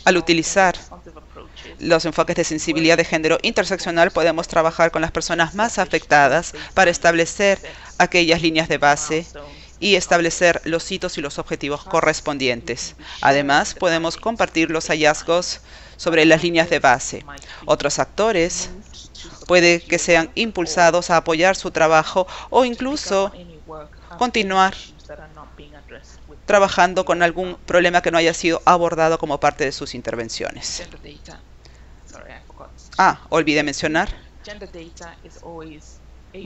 al utilizar los enfoques de sensibilidad de género interseccional, podemos trabajar con las personas más afectadas para establecer aquellas líneas de base y establecer los hitos y los objetivos correspondientes. Además, podemos compartir los hallazgos sobre las líneas de base. Otros actores puede que sean impulsados a apoyar su trabajo o incluso continuar trabajando con algún problema que no haya sido abordado como parte de sus intervenciones. Olvidé mencionar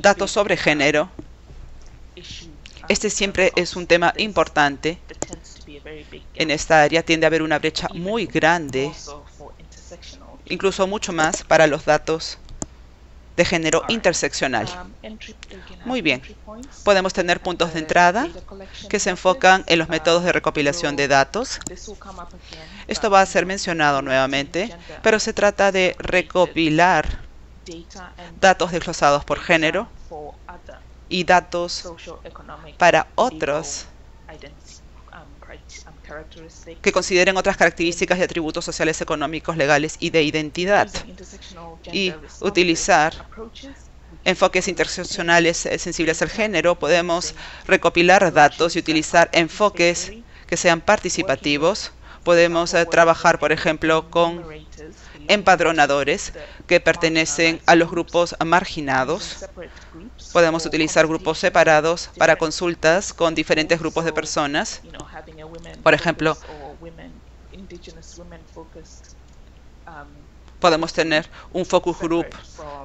datos sobre género. Este siempre es un tema importante. En esta área tiende a haber una brecha muy grande, incluso mucho más para los datos de género interseccional. Muy bien. Podemos tener puntos de entrada que se enfocan en los métodos de recopilación de datos. Esto va a ser mencionado nuevamente, pero se trata de recopilar datos desglosados por género y datos para otros que consideren otras características y atributos sociales, económicos, legales y de identidad. Y utilizar enfoques interseccionales sensibles al género, podemos recopilar datos y utilizar enfoques que sean participativos. Podemos trabajar, por ejemplo, con empadronadores que pertenecen a los grupos marginados Podemos utilizar grupos separados para consultas con diferentes grupos de personas. Por ejemplo, podemos tener un focus group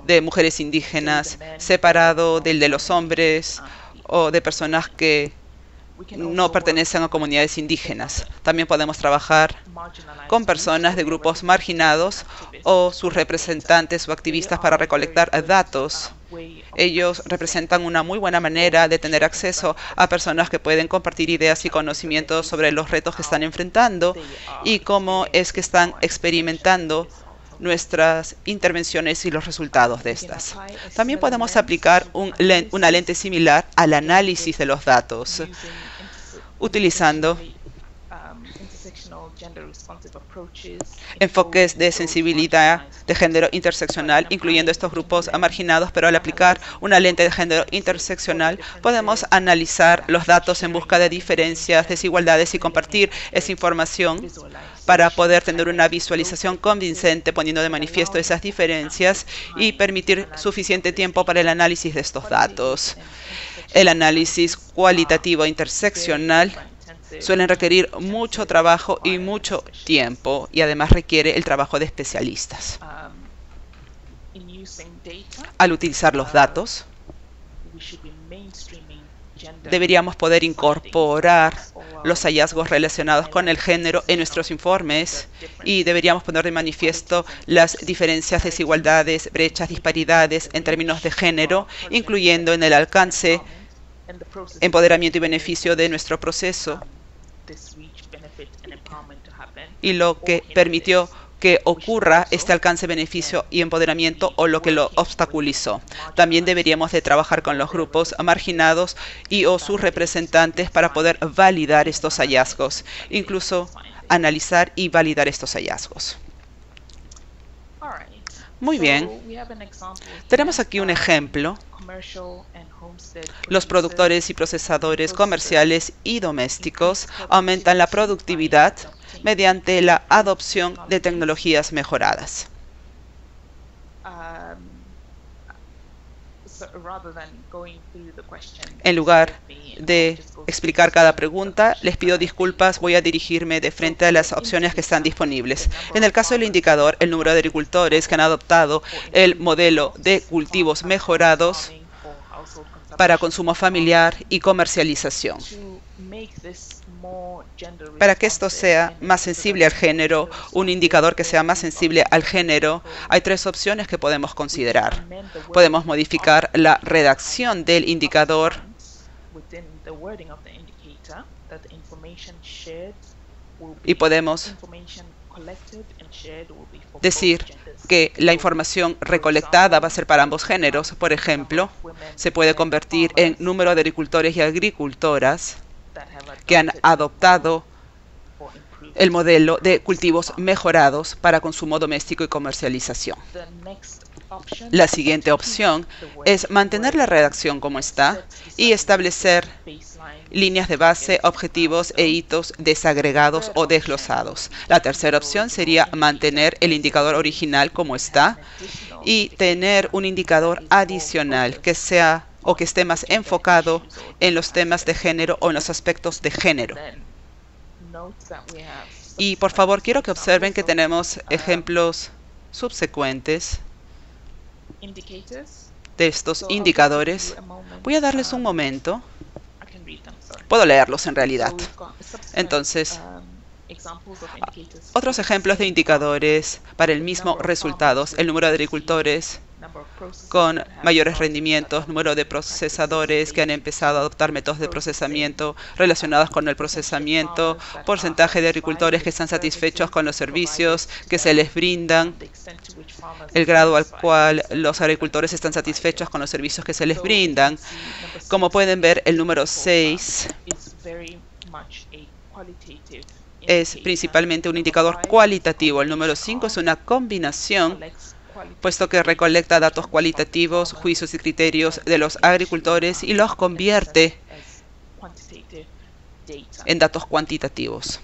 de mujeres indígenas separado del de los hombres o de personas que no pertenecen a comunidades indígenas. También podemos trabajar con personas de grupos marginados o sus representantes o activistas para recolectar datos. Ellos representan una muy buena manera de tener acceso a personas que pueden compartir ideas y conocimientos sobre los retos que están enfrentando y cómo es que están experimentando nuestras intervenciones y los resultados de estas. También podemos aplicar una lente similar al análisis de los datos, utilizando enfoques de sensibilidad de género interseccional, incluyendo estos grupos marginados, pero al aplicar una lente de género interseccional podemos analizar los datos en busca de diferencias, desigualdades y compartir esa información para poder tener una visualización convincente poniendo de manifiesto esas diferencias y permitir suficiente tiempo para el análisis de estos datos. El análisis cualitativo interseccional suelen requerir mucho trabajo y mucho tiempo y además requiere el trabajo de especialistas. Al utilizar los datos, deberíamos poder incorporar los hallazgos relacionados con el género en nuestros informes y deberíamos poner de manifiesto las diferencias, desigualdades, brechas, disparidades en términos de género, incluyendo en el alcance, empoderamiento y beneficio de nuestro proceso y lo que permitió que ocurra este alcance, beneficio y empoderamiento o lo que lo obstaculizó. También deberíamos de trabajar con los grupos marginados y o sus representantes para poder validar estos hallazgos, incluso analizar y validar estos hallazgos. Muy bien. Tenemos aquí un ejemplo. Los productores y procesadores comerciales y domésticos aumentan la productividad mediante la adopción de tecnologías mejoradas. En lugar de explicar cada pregunta, les pido disculpas, voy a dirigirme de frente a las opciones que están disponibles. En el caso del indicador, el número de agricultores que han adoptado el modelo de cultivos mejorados para consumo familiar y comercialización. Para que esto sea más sensible al género, un indicador que sea más sensible al género, hay tres opciones que podemos considerar. Podemos modificar la redacción del indicador y podemos decir que la información recolectada va a ser para ambos géneros. Por ejemplo, se puede convertir en número de agricultores y agricultoras que han adoptado el modelo de cultivos mejorados para consumo doméstico y comercialización. La siguiente opción es mantener la redacción como está y establecer líneas de base, objetivos e hitos desagregados o desglosados. La tercera opción sería mantener el indicador original como está y tener un indicador adicional que sea o que esté más enfocado en los temas de género o en los aspectos de género. Y por favor, quiero que observen que tenemos ejemplos subsecuentes de estos indicadores. Voy a darles un momento. Puedo leerlos en realidad. Entonces, otros ejemplos de indicadores para el mismo resultados: el número de agricultores con mayores rendimientos, número de procesadores que han empezado a adoptar métodos de procesamiento relacionados con el procesamiento, porcentaje de agricultores que están satisfechos con los servicios que se les brindan, el grado al cual los agricultores están satisfechos con los servicios que se les brindan. Como pueden ver, el número 6 es principalmente un indicador cualitativo. El número 5 es una combinación, puesto que recolecta datos cualitativos, juicios y criterios de los agricultores y los convierte en datos cuantitativos.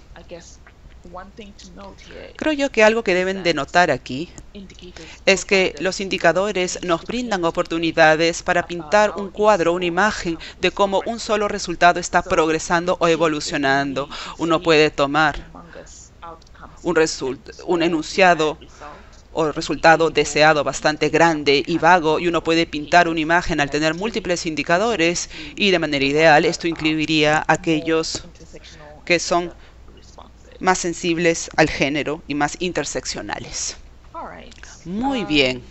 Creo yo que algo que deben de notar aquí es que los indicadores nos brindan oportunidades para pintar un cuadro, una imagen de cómo un solo resultado está progresando o evolucionando. Uno puede tomar un enunciado o resultado deseado bastante grande y vago, y uno puede pintar una imagen al tener múltiples indicadores, y de manera ideal esto incluiría aquellos que son más sensibles al género y más interseccionales. Muy bien.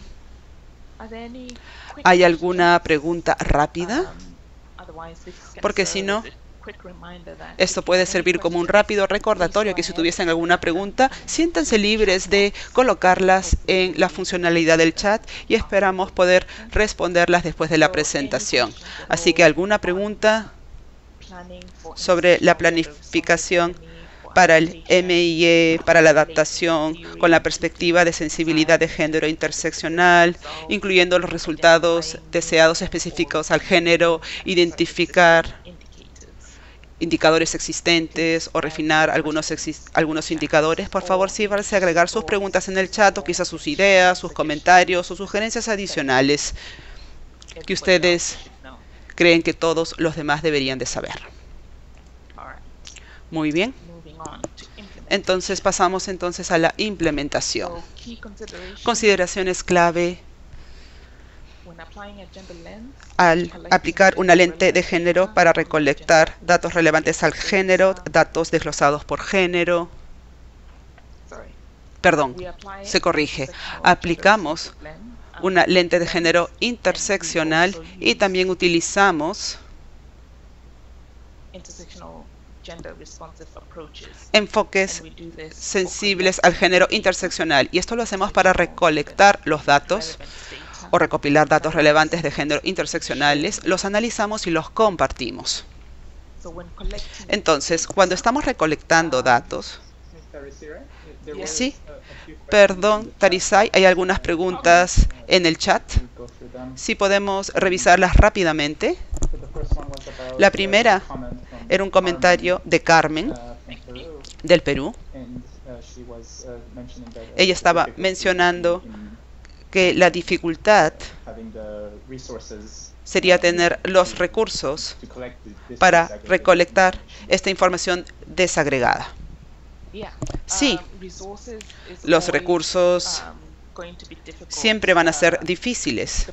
¿Hay alguna pregunta rápida? Porque si no, esto puede servir como un rápido recordatorio que si tuviesen alguna pregunta, siéntanse libres de colocarlas en la funcionalidad del chat y esperamos poder responderlas después de la presentación. Así que alguna pregunta sobre la planificación para el MIE, para la adaptación, con la perspectiva de sensibilidad de género interseccional, incluyendo los resultados deseados específicos al género, identificar indicadores existentes o refinar algunos indicadores. Por favor, sírvanse a agregar sus preguntas en el chat o quizás sus ideas, sus comentarios o sugerencias adicionales que ustedes creen que todos los demás deberían de saber. Muy bien. Entonces pasamos a la implementación. Consideraciones clave al aplicar una lente de género para recolectar datos relevantes al género, datos desglosados por género. Perdón, se corrige. Aplicamos una lente de género interseccional y también utilizamos enfoques sensibles al género interseccional. Y esto lo hacemos para recolectar los datos o recopilar datos relevantes de género interseccionales, los analizamos y los compartimos. Entonces, cuando estamos recolectando datos... Sí, perdón, Tarisay, hay algunas preguntas en el chat. Si podemos revisarlas rápidamente. La primera era un comentario de Carmen, del Perú. Ella estaba mencionando que la dificultad sería tener los recursos para recolectar esta información desagregada. Sí, los recursos siempre van a ser difíciles.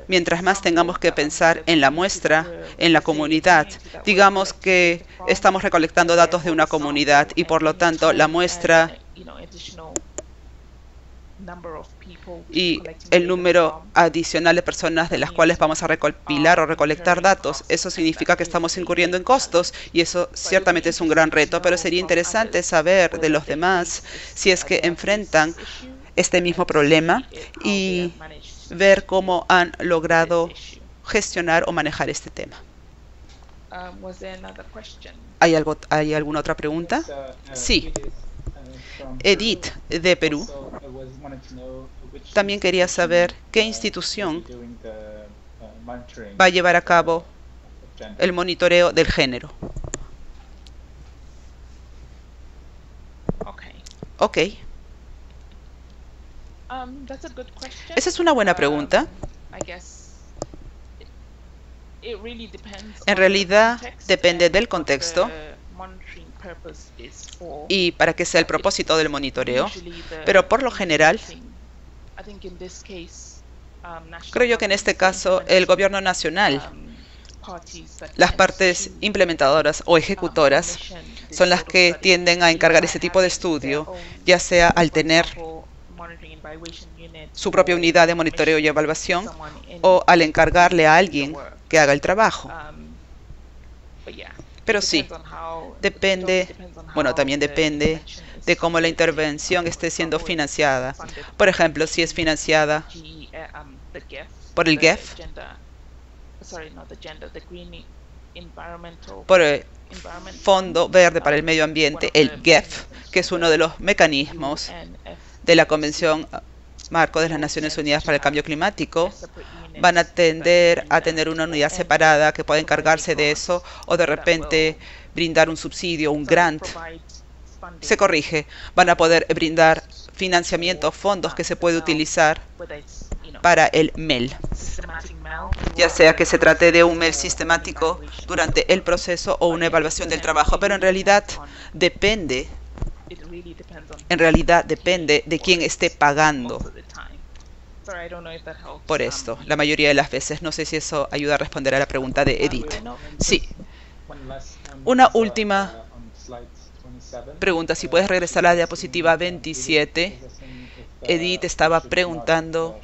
Mientras más tengamos que pensar en la muestra, en la comunidad, digamos que estamos recolectando datos de una comunidad y por lo tanto la muestra y el número adicional de personas de las cuales vamos a recopilar o recolectar datos, eso significa que estamos incurriendo en costos y eso ciertamente es un gran reto, pero sería interesante saber de los demás si es que enfrentan este mismo problema y ver cómo han logrado gestionar o manejar este tema. ¿Hay alguna otra pregunta? Sí. Edith, de Perú, también quería saber qué institución va a llevar a cabo el monitoreo del género. Ok. Esa es una buena pregunta. En realidad depende del contexto y para qué sea el propósito del monitoreo, pero por lo general, creo yo que en este caso el gobierno nacional, las partes implementadoras o ejecutoras, son las que tienden a encargar ese tipo de estudio, ya sea al tener su propia unidad de monitoreo y evaluación o al encargarle a alguien que haga el trabajo. Pero sí, depende, bueno, también depende de cómo la intervención esté siendo financiada. Por ejemplo, si es financiada por el GEF, por el Fondo Verde para el Medio Ambiente, el GEF, que es uno de los mecanismos de la Convención Marco de las Naciones Unidas para el Cambio Climático, van a tender a tener una unidad separada que pueda encargarse de eso, o de repente brindar un subsidio, un grant. Se corrige, van a poder brindar financiamiento, fondos que se puede utilizar para el MEL, ya sea que se trate de un MEL sistemático durante el proceso o una evaluación del trabajo, pero en realidad depende de quién esté pagando por esto. La mayoría de las veces, no sé si eso ayuda a responder a la pregunta de Edith. Sí. Una última pregunta, si puedes regresar a la diapositiva 27. Edith estaba preguntando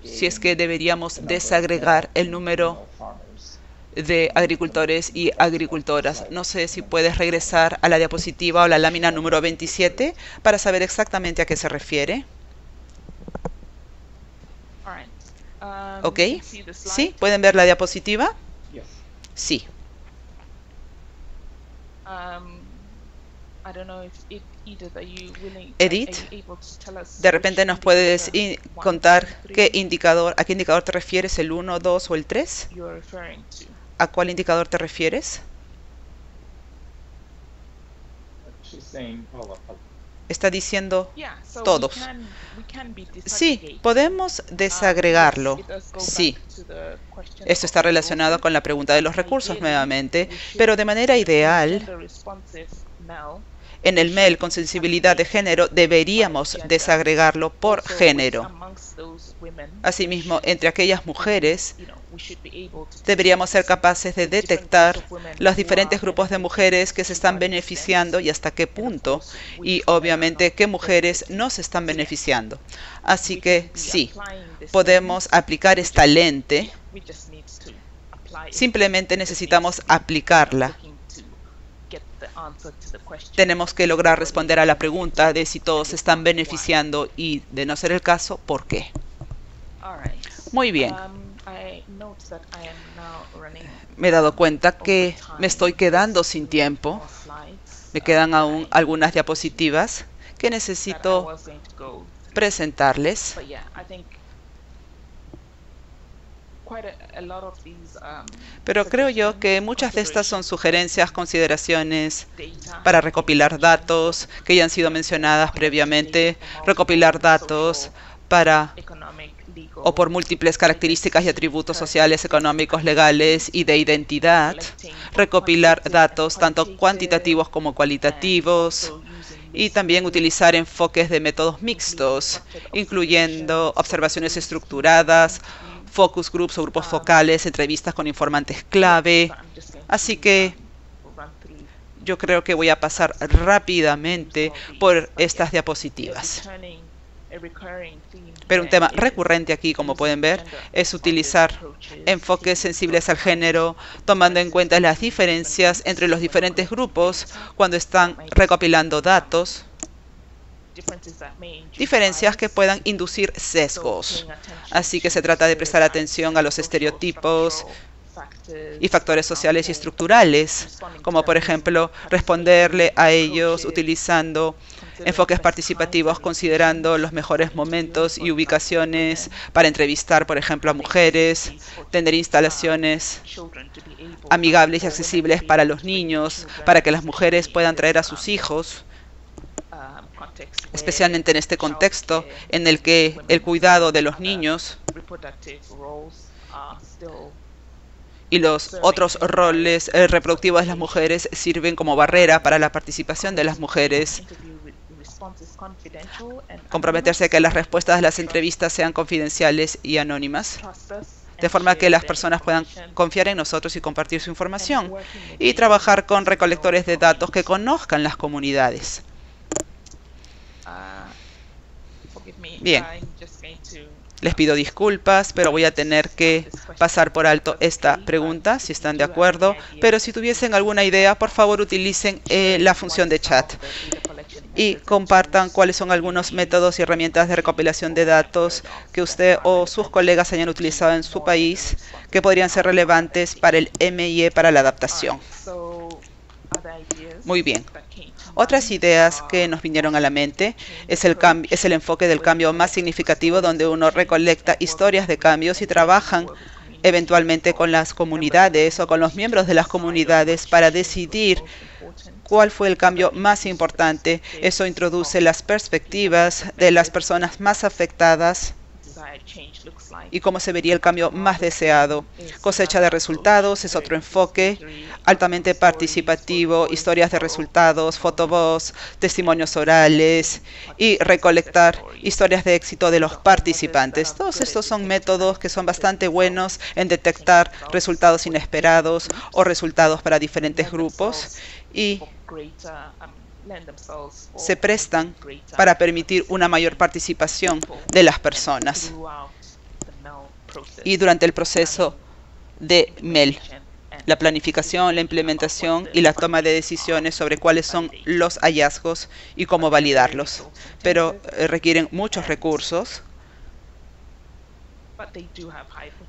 si es que deberíamos desagregar el número de agricultores y agricultoras. No sé si puedes regresar a la diapositiva o la lámina número 27 para saber exactamente a qué se refiere. ¿Ok? ¿Sí? ¿Pueden ver la diapositiva? Sí. Edith, de repente nos puedes contar a qué indicador te refieres, el 1, 2 o el 3. ¿A cuál indicador te refieres? Está diciendo todos. Sí, podemos desagregarlo. Sí. Esto está relacionado con la pregunta de los recursos nuevamente, pero de manera ideal, en el MEL con sensibilidad de género deberíamos desagregarlo por género. Asimismo, entre aquellas mujeres, deberíamos ser capaces de detectar los diferentes grupos de mujeres que se están beneficiando y hasta qué punto, y obviamente qué mujeres no se están beneficiando. Así que sí, podemos aplicar esta lente, simplemente necesitamos aplicarla. Tenemos que lograr responder a la pregunta de si todos se están beneficiando y, de no ser el caso, ¿por qué? Muy bien. Me he dado cuenta que me estoy quedando sin tiempo. Me quedan aún algunas diapositivas que necesito presentarles. Pero creo yo que muchas de estas son sugerencias, consideraciones para recopilar datos que ya han sido mencionadas previamente, recopilar datos por múltiples características y atributos sociales, económicos, legales y de identidad, recopilar datos tanto cuantitativos como cualitativos, y también utilizar enfoques de métodos mixtos, incluyendo observaciones estructuradas, focus groups o grupos focales, entrevistas con informantes clave. Así que yo creo que voy a pasar rápidamente por estas diapositivas. Pero un tema recurrente aquí, como pueden ver, es utilizar enfoques sensibles al género, tomando en cuenta las diferencias entre los diferentes grupos cuando están recopilando datos, diferencias que puedan inducir sesgos. Así que se trata de prestar atención a los estereotipos y factores sociales y estructurales, como por ejemplo responderle a ellos utilizando enfoques participativos, considerando los mejores momentos y ubicaciones para entrevistar, por ejemplo, a mujeres, tener instalaciones amigables y accesibles para los niños, para que las mujeres puedan traer a sus hijos, especialmente en este contexto en el que el cuidado de los niños y los otros roles reproductivos de las mujeres sirven como barrera para la participación de las mujeres. Comprometerse a que las respuestas de las entrevistas sean confidenciales y anónimas, de forma que las personas puedan confiar en nosotros y compartir su información. Y trabajar con recolectores de datos que conozcan las comunidades. Bien. Les pido disculpas, pero voy a tener que pasar por alto esta pregunta, si están de acuerdo. Pero si tuviesen alguna idea, por favor utilicen la función de chat y compartan cuáles son algunos métodos y herramientas de recopilación de datos que usted o sus colegas hayan utilizado en su país que podrían ser relevantes para el MIE para la adaptación. Muy bien. Otras ideas que nos vinieron a la mente es el enfoque del cambio más significativo, donde uno recolecta historias de cambios y trabajan eventualmente con las comunidades o con los miembros de las comunidades para decidir cuál fue el cambio más importante. Eso introduce las perspectivas de las personas más afectadas y cómo se vería el cambio más deseado. Cosecha de resultados es otro enfoque, altamente participativo, historias de resultados, fotovoz, testimonios orales y recolectar historias de éxito de los participantes. Todos estos son métodos que son bastante buenos en detectar resultados inesperados o resultados para diferentes grupos y se prestan para permitir una mayor participación de las personas. Y durante el proceso de MEL, la planificación, la implementación y la toma de decisiones sobre cuáles son los hallazgos y cómo validarlos. Pero requieren muchos recursos,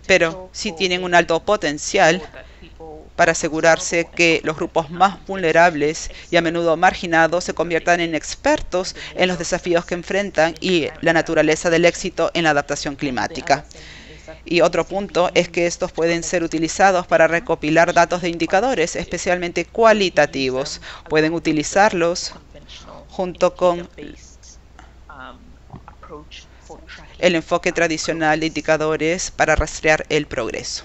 pero sí tienen un alto potencial para asegurarse que los grupos más vulnerables y a menudo marginados se conviertan en expertos en los desafíos que enfrentan y la naturaleza del éxito en la adaptación climática. Y otro punto es que estos pueden ser utilizados para recopilar datos de indicadores, especialmente cualitativos. Pueden utilizarlos junto con el enfoque tradicional de indicadores para rastrear el progreso.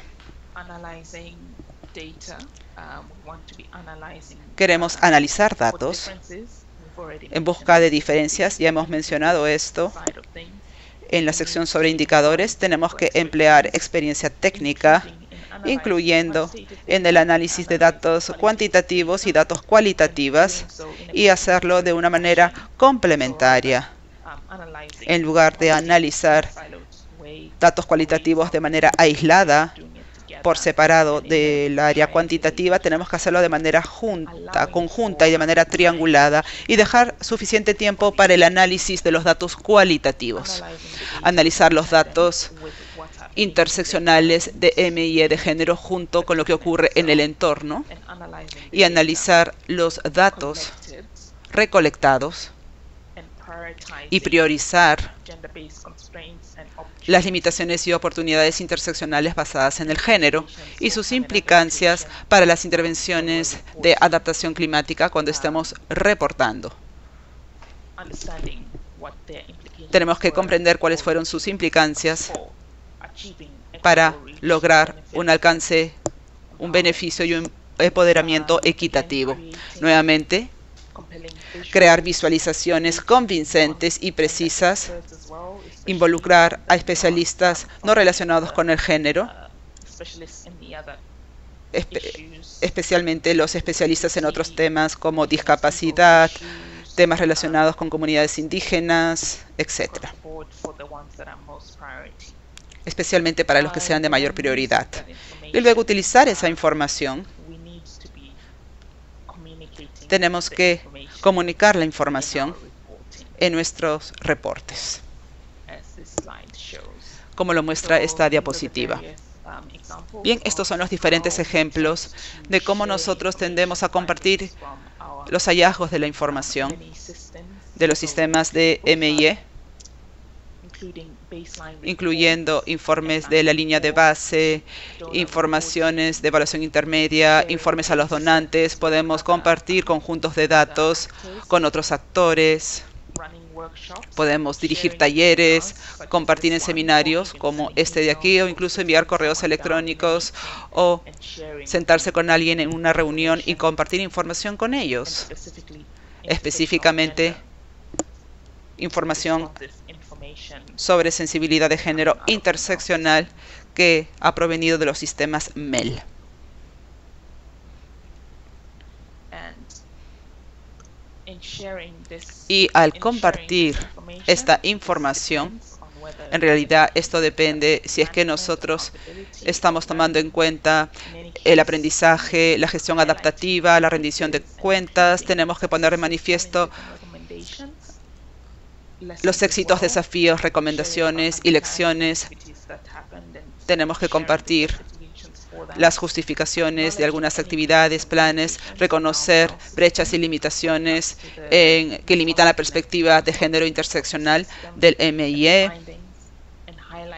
Queremos analizar datos en busca de diferencias. Ya hemos mencionado esto. En la sección sobre indicadores tenemos que emplear experiencia técnica, incluyendo en el análisis de datos cuantitativos y datos cualitativos, y hacerlo de una manera complementaria, en lugar de analizar datos cualitativos de manera aislada, por separado del área cuantitativa. Tenemos que hacerlo de manera conjunta y de manera triangulada y dejar suficiente tiempo para el análisis de los datos cualitativos. Analizar los datos interseccionales de M&E de género junto con lo que ocurre en el entorno y analizar los datos recolectados y priorizar las limitaciones y oportunidades interseccionales basadas en el género y sus implicancias para las intervenciones de adaptación climática cuando estemos reportando. Tenemos que comprender cuáles fueron sus implicancias para lograr un alcance, un beneficio y un empoderamiento equitativo. Nuevamente, crear visualizaciones convincentes y precisas, involucrar a especialistas no relacionados con el género, especialmente los especialistas en otros temas como discapacidad, temas relacionados con comunidades indígenas, etc. Especialmente para los que sean de mayor prioridad. Y luego utilizar esa información. Tenemos que comunicar la información en nuestros reportes, como lo muestra esta diapositiva. Bien, estos son los diferentes ejemplos de cómo nosotros tendemos a compartir los hallazgos de la información de los sistemas de M&E, incluyendo informes de la línea de base, informaciones de evaluación intermedia, informes a los donantes. Podemos compartir conjuntos de datos con otros actores. Podemos dirigir talleres, compartir en seminarios como este de aquí, o incluso enviar correos electrónicos o sentarse con alguien en una reunión y compartir información con ellos. Específicamente, información sobre sensibilidad de género interseccional que ha provenido de los sistemas MEL. Y al compartir esta información, en realidad esto depende si es que nosotros estamos tomando en cuenta el aprendizaje, la gestión adaptativa, la rendición de cuentas. Tenemos que poner de manifiesto los éxitos, desafíos, recomendaciones y lecciones. Tenemos que compartir las justificaciones de algunas actividades, planes, reconocer brechas y limitaciones que limitan la perspectiva de género interseccional del MIE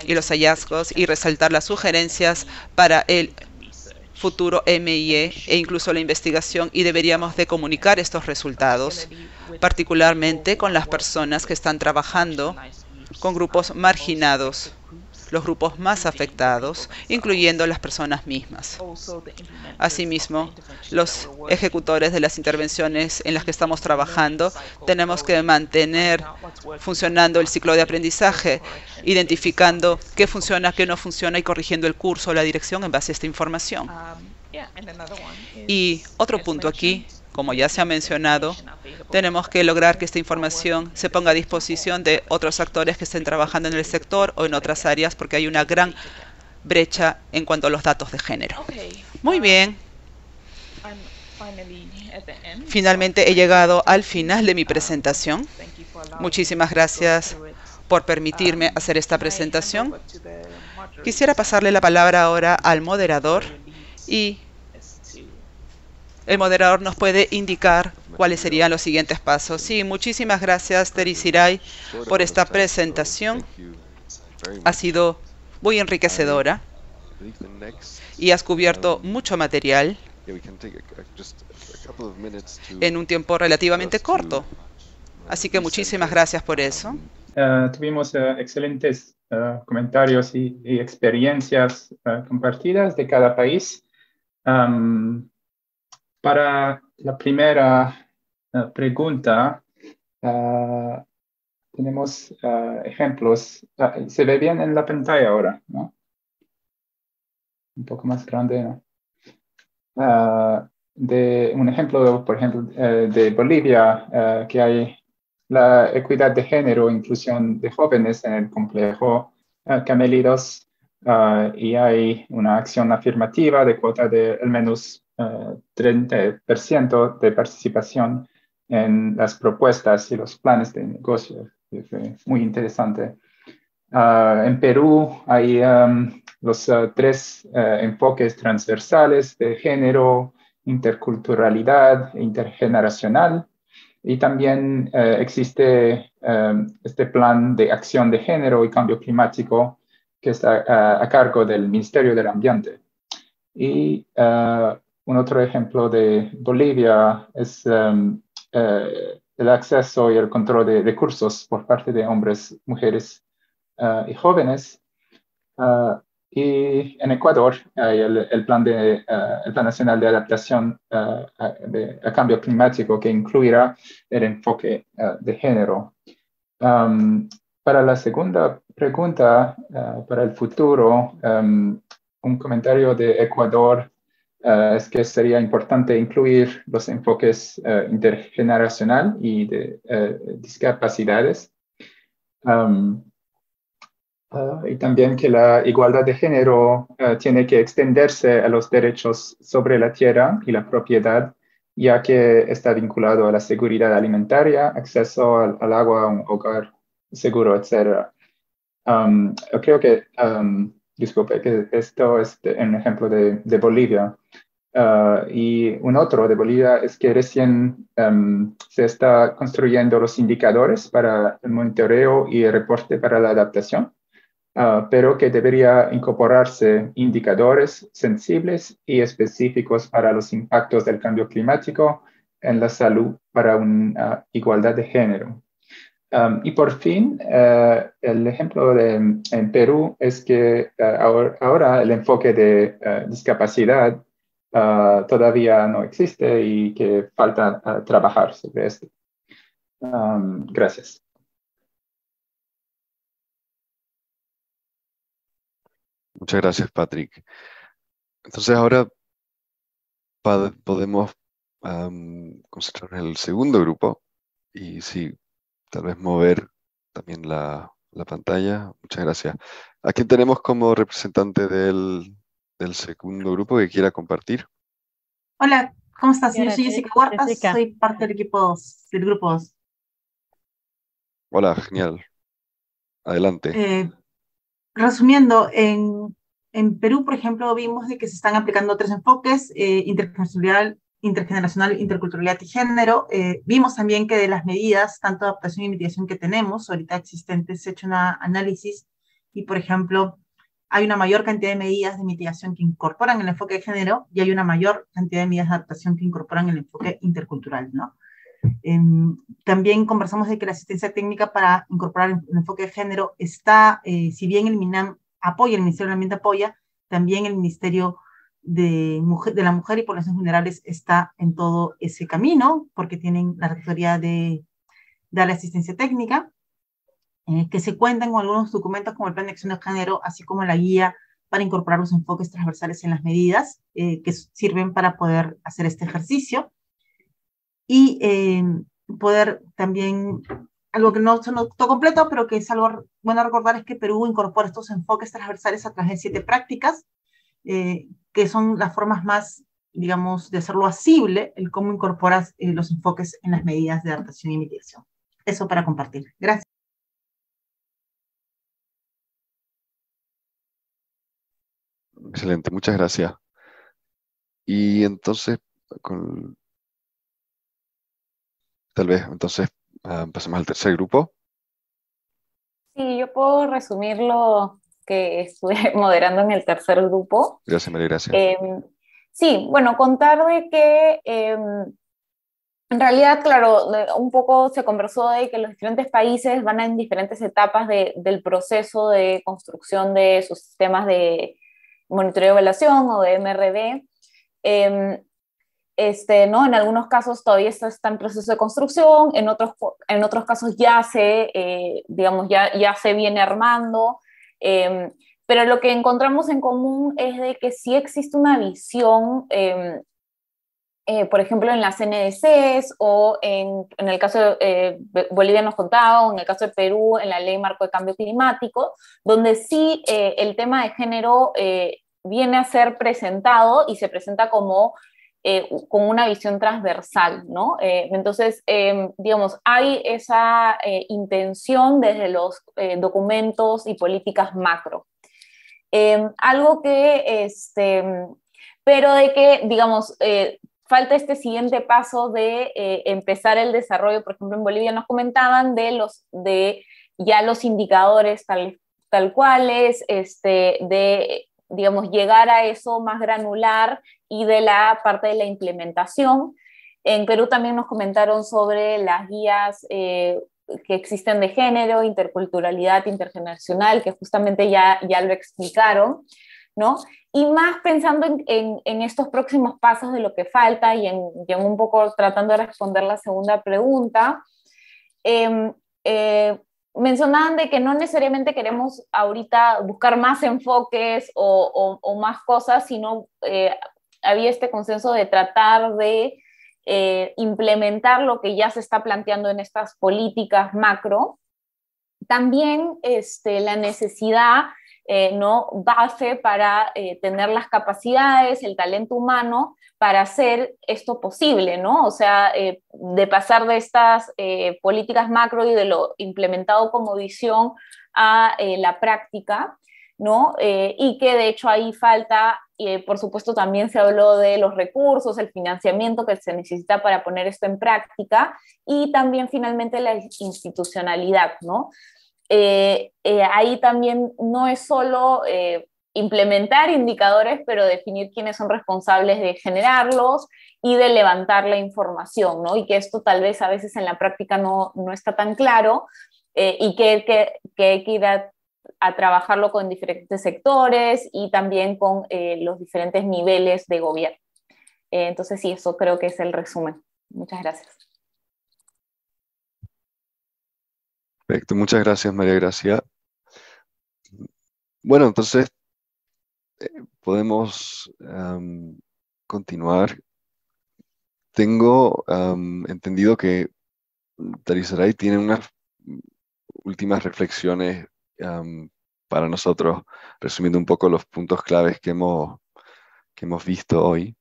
y los hallazgos, y resaltar las sugerencias para el futuro MIE e incluso la investigación, y deberíamos de comunicar estos resultados, particularmente con las personas que están trabajando con grupos marginados, los grupos más afectados, incluyendo las personas mismas. Asimismo, los ejecutores de las intervenciones en las que estamos trabajando, tenemos que mantener funcionando el ciclo de aprendizaje, identificando qué funciona, qué no funciona y corrigiendo el curso o la dirección en base a esta información. Y otro punto aquí, como ya se ha mencionado, tenemos que lograr que esta información se ponga a disposición de otros actores que estén trabajando en el sector o en otras áreas, porque hay una gran brecha en cuanto a los datos de género. Muy bien. Finalmente he llegado al final de mi presentación. Muchísimas gracias por permitirme hacer esta presentación. Quisiera pasarle la palabra ahora al moderador, y el moderador nos puede indicar cuáles serían los siguientes pasos. Sí, muchísimas gracias, Teresiray, por esta presentación. Ha sido muy enriquecedora y has cubierto mucho material en un tiempo relativamente corto. Así que muchísimas gracias por eso. Tuvimos excelentes comentarios y experiencias compartidas de cada país. Para la primera pregunta, tenemos ejemplos. Se ve bien en la pantalla ahora, ¿no? Un poco más grande, ¿no? De un ejemplo, por ejemplo, de Bolivia, que hay la equidad de género e inclusión de jóvenes en el complejo Camelidos, y hay una acción afirmativa de cuota de al menos 30% de participación en las propuestas y los planes de negocio. Es muy interesante. En Perú hay los tres enfoques transversales de género, interculturalidad e intergeneracional. Y también existe este plan de acción de género y cambio climático que está a cargo del Ministerio del Ambiente. Y un otro ejemplo de Bolivia es el acceso y el control de recursos por parte de hombres, mujeres y jóvenes. Y en Ecuador hay el plan nacional de adaptación a cambio climático, que incluirá el enfoque de género. Para la segunda pregunta, para el futuro, un comentario de Ecuador es que sería importante incluir los enfoques intergeneracional y de discapacidades. Y también que la igualdad de género tiene que extenderse a los derechos sobre la tierra y la propiedad, ya que está vinculado a la seguridad alimentaria, acceso al agua, un hogar seguro, etc. Creo que, disculpe, que esto es un ejemplo de Bolivia. Y un otro de Bolivia es que recién se está construyendo los indicadores para el monitoreo y el reporte para la adaptación. Pero que debería incorporarse indicadores sensibles y específicos para los impactos del cambio climático en la salud para una igualdad de género. Y por fin, el ejemplo en Perú es que ahora el enfoque de discapacidad todavía no existe y que falta trabajar sobre esto. Gracias. Muchas gracias, Patrick. Entonces ahora podemos concentrarnos en el segundo grupo y sí, tal vez mover también la pantalla. Muchas gracias. ¿A quién tenemos como representante del segundo grupo que quiera compartir? Hola, ¿cómo estás? Soy Jessica Huertas, soy parte del grupo 2. Hola, genial. Adelante. Resumiendo, en en Perú, por ejemplo, vimos de que se están aplicando 3 enfoques, intergeneracional, interculturalidad y género. Vimos también que de las medidas, tanto de adaptación y mitigación que tenemos, ahorita existentes, se ha hecho un análisis y, por ejemplo, hay una mayor cantidad de medidas de mitigación que incorporan el enfoque de género y hay una mayor cantidad de medidas de adaptación que incorporan el enfoque intercultural, ¿no? También conversamos de que la asistencia técnica para incorporar el enfoque de género está, si bien el MINAM apoya, el Ministerio del Ambiente apoya, también el Ministerio de la Mujer y Poblaciones Vulnerables está en todo ese camino, porque tienen la Rectoría de dar asistencia técnica, que se cuentan con algunos documentos como el Plan de Acción de Género, así como la guía para incorporar los enfoques transversales en las medidas, que sirven para poder hacer este ejercicio. Y poder también, algo que no son todo completo, pero que es algo bueno recordar, es que Perú incorpora estos enfoques transversales a través de 7 prácticas, que son las formas más, digamos, de hacerlo asible, el cómo incorporas los enfoques en las medidas de adaptación y mitigación. Eso para compartir. Gracias. Excelente, muchas gracias. Y entonces, tal vez, entonces, pasemos al tercer grupo. Sí, yo puedo resumir lo que estuve moderando en el tercer grupo. Gracias, María Gracia. Sí, bueno, contar de que en realidad, claro, un poco se conversó de que los diferentes países van en diferentes etapas del proceso de construcción de sus sistemas de monitoreo de evaluación o de MRV. ¿No? En algunos casos todavía está en proceso de construcción, en otros casos ya digamos, ya se viene armando, pero lo que encontramos en común es de que sí existe una visión, por ejemplo, en las NDCs o en el caso de Bolivia nos contaba, o en el caso de Perú, en la Ley Marco de Cambio Climático, donde sí el tema de género viene a ser presentado y se presenta como con una visión transversal, ¿no? Entonces, digamos, hay esa intención desde los documentos y políticas macro. Algo que, pero de que, digamos, falta este siguiente paso de empezar el desarrollo. Por ejemplo, en Bolivia nos comentaban de ya los indicadores tal cuales, de, digamos, llegar a eso más granular y de la parte de la implementación. En Perú también nos comentaron sobre las guías que existen de género, interculturalidad, intergeneracional, que justamente ya lo explicaron, ¿no? Y más pensando en estos próximos pasos de lo que falta y en un poco tratando de responder la segunda pregunta, mencionaban de que no necesariamente queremos ahorita buscar más enfoques o más cosas, sino había este consenso de tratar de implementar lo que ya se está planteando en estas políticas macro. También la necesidad ¿no? base para tener las capacidades, el talento humano para hacer esto posible, ¿no? O sea, de pasar de estas políticas macro y de lo implementado como visión a la práctica, ¿no? Y que de hecho ahí falta, por supuesto también se habló de los recursos, el financiamiento que se necesita para poner esto en práctica y también finalmente la institucionalidad, ¿no? Ahí también no es solo implementar indicadores, pero definir quiénes son responsables de generarlos y de levantar la información, ¿no? Y que esto tal vez a veces en la práctica no está tan claro y que hay que ir a trabajarlo con diferentes sectores y también con los diferentes niveles de gobierno. Entonces sí, eso creo que es el resumen. Muchas gracias. Perfecto, muchas gracias, María Gracia. Bueno, entonces podemos continuar. Tengo entendido que Tarisaray tiene unas últimas reflexiones para nosotros, resumiendo un poco los puntos claves que hemos visto hoy.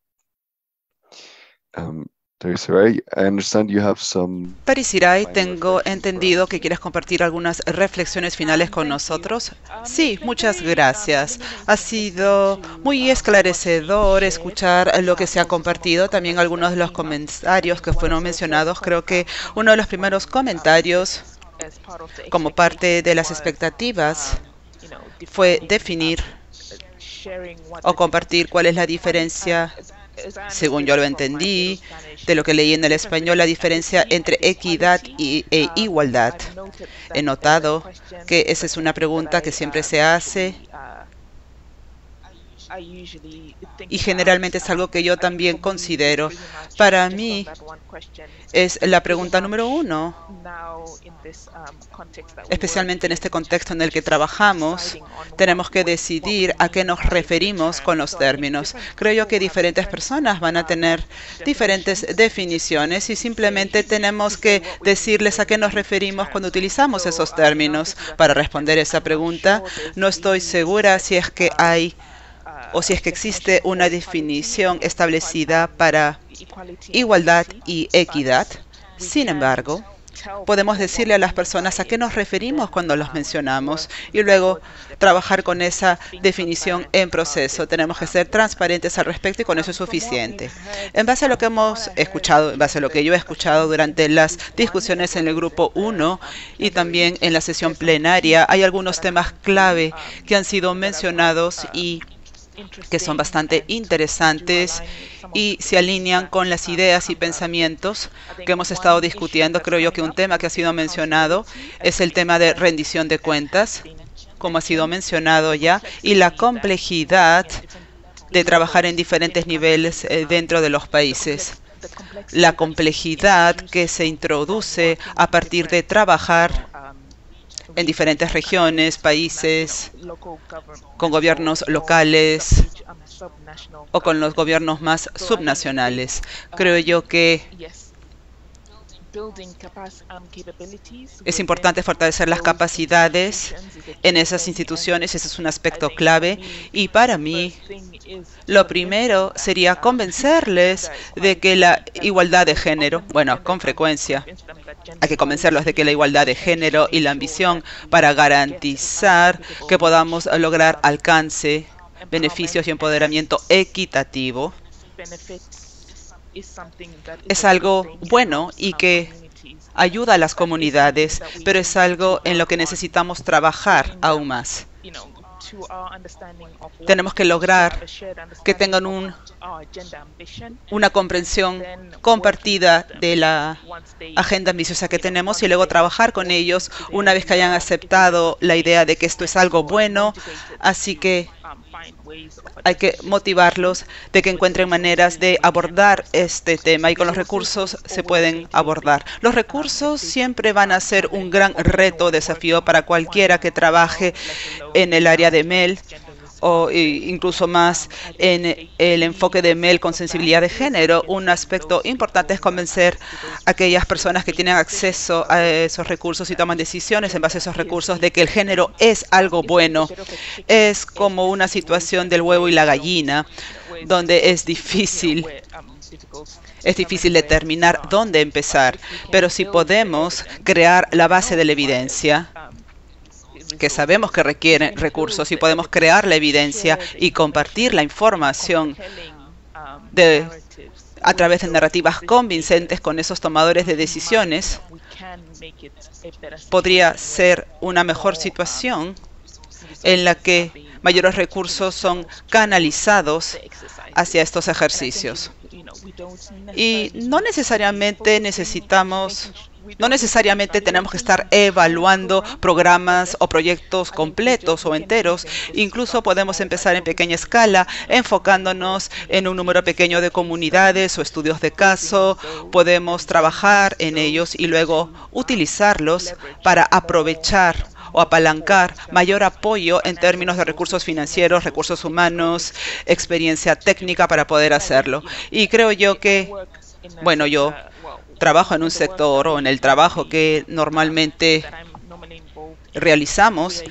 Parisiray, tengo entendido que quieres compartir algunas reflexiones finales con nosotros. Sí, muchas gracias. Ha sido muy esclarecedor escuchar lo que se ha compartido, también algunos de los comentarios que fueron mencionados. Creo que uno de los primeros comentarios, como parte de las expectativas, fue definir o compartir cuál es la diferencia, según yo lo entendí, de lo que leí en el español, la diferencia entre equidad e igualdad. He notado que esa es una pregunta que siempre se hace y generalmente es algo que yo también considero. Para mí es la pregunta número uno, especialmente en este contexto en el que trabajamos. Tenemos que decidir a qué nos referimos con los términos. Creo yo que diferentes personas van a tener diferentes definiciones y simplemente tenemos que decirles a qué nos referimos cuando utilizamos esos términos. Para responder esa pregunta, no estoy segura si es que hay o si es que existe una definición establecida para igualdad y equidad. Sin embargo, podemos decirle a las personas a qué nos referimos cuando los mencionamos y luego trabajar con esa definición en proceso. Tenemos que ser transparentes al respecto y con eso es suficiente. En base a lo que hemos escuchado, en base a lo que yo he escuchado durante las discusiones en el grupo 1 y también en la sesión plenaria, hay algunos temas clave que han sido mencionados y que son bastante interesantes y se alinean con las ideas y pensamientos que hemos estado discutiendo. Creo yo que un tema que ha sido mencionado es el tema de rendición de cuentas, como ha sido mencionado ya, y la complejidad de trabajar en diferentes niveles dentro de los países. La complejidad que se introduce a partir de trabajar en diferentes regiones, países, con gobiernos locales o con los gobiernos más subnacionales. Creo yo que es importante fortalecer las capacidades en esas instituciones. Ese es un aspecto clave. Y para mí, lo primero sería convencerles de que la igualdad de género, bueno, con frecuencia, hay que convencerlos de que la igualdad de género y la ambición para garantizar que podamos lograr alcance, beneficios y empoderamiento equitativo es algo bueno y que ayuda a las comunidades, pero es algo en lo que necesitamos trabajar aún más. Tenemos que lograr que tengan una comprensión compartida de la agenda ambiciosa que tenemos y luego trabajar con ellos una vez que hayan aceptado la idea de que esto es algo bueno. Así que hay que motivarlos de que encuentren maneras de abordar este tema y con los recursos se pueden abordar. Los recursos siempre van a ser un gran reto, desafío para cualquiera que trabaje en el área de MEL o incluso más en el enfoque de MEL con sensibilidad de género. Un aspecto importante es convencer a aquellas personas que tienen acceso a esos recursos y toman decisiones en base a esos recursos de que el género es algo bueno. Es como una situación del huevo y la gallina, donde es difícil determinar dónde empezar, pero si podemos crear la base de la evidencia, que sabemos que requieren recursos, y podemos crear la evidencia y compartir la información a través de narrativas convincentes con esos tomadores de decisiones, podría ser una mejor situación en la que mayores recursos son canalizados hacia estos ejercicios. Y no necesariamente tenemos que estar evaluando programas o proyectos completos o enteros. Incluso podemos empezar en pequeña escala, enfocándonos en un número pequeño de comunidades o estudios de caso. Podemos trabajar en ellos y luego utilizarlos para aprovechar o apalancar mayor apoyo en términos de recursos financieros, recursos humanos, experiencia técnica para poder hacerlo. Y creo yo que, bueno, yo trabajo en un sector o en el trabajo que normalmente realizamos.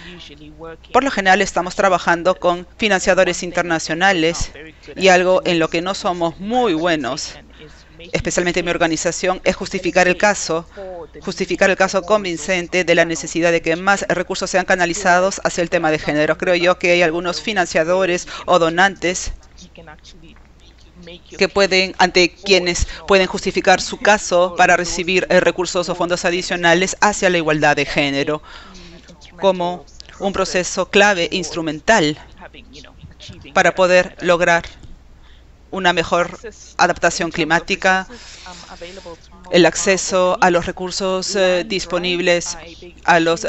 Por lo general estamos trabajando con financiadores internacionales y algo en lo que no somos muy buenos especialmente en mi organización, es justificar el caso convincente de la necesidad de que más recursos sean canalizados hacia el tema de género. Creo yo que hay algunos financiadores o donantes que ante quienes pueden justificar su caso para recibir recursos o fondos adicionales hacia la igualdad de género, como un proceso clave instrumental para poder lograr una mejor adaptación climática, el acceso a los recursos disponibles a los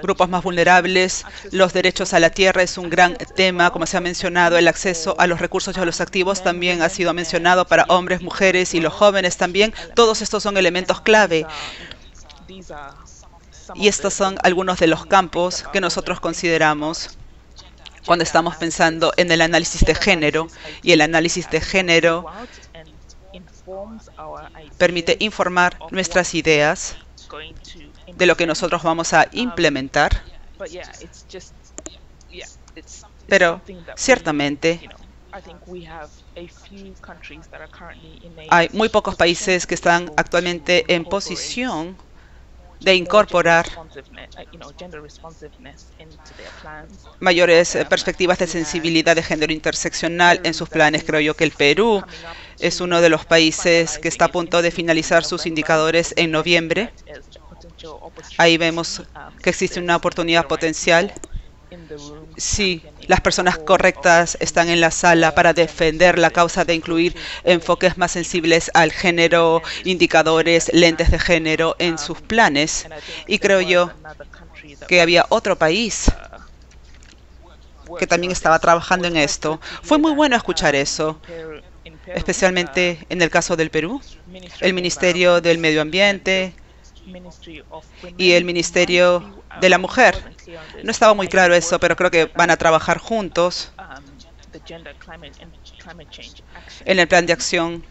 grupos más vulnerables. Los derechos a la tierra es un gran tema, como se ha mencionado. El acceso a los recursos y a los activos también ha sido mencionado para hombres, mujeres y los jóvenes también. Todos estos son elementos clave. Y estos son algunos de los campos que nosotros consideramos cuando estamos pensando en el análisis de género. Y el análisis de género permite informar nuestras ideas de lo que nosotros vamos a implementar. Pero ciertamente hay muy pocos países que están actualmente en posición de incorporar mayores perspectivas de sensibilidad de género interseccional en sus planes. Creo yo que el Perú es uno de los países que está a punto de finalizar sus indicadores en noviembre. Ahí vemos que existe una oportunidad potencial. Si las personas correctas están en la sala para defender la causa de incluir enfoques más sensibles al género, indicadores, lentes de género en sus planes. Y creo yo que había otro país que también estaba trabajando en esto. Fue muy bueno escuchar eso, especialmente en el caso del Perú. El Ministerio del Medio Ambiente y el Ministerio de la Mujer. No estaba muy claro eso, pero creo que van a trabajar juntos en el plan de acción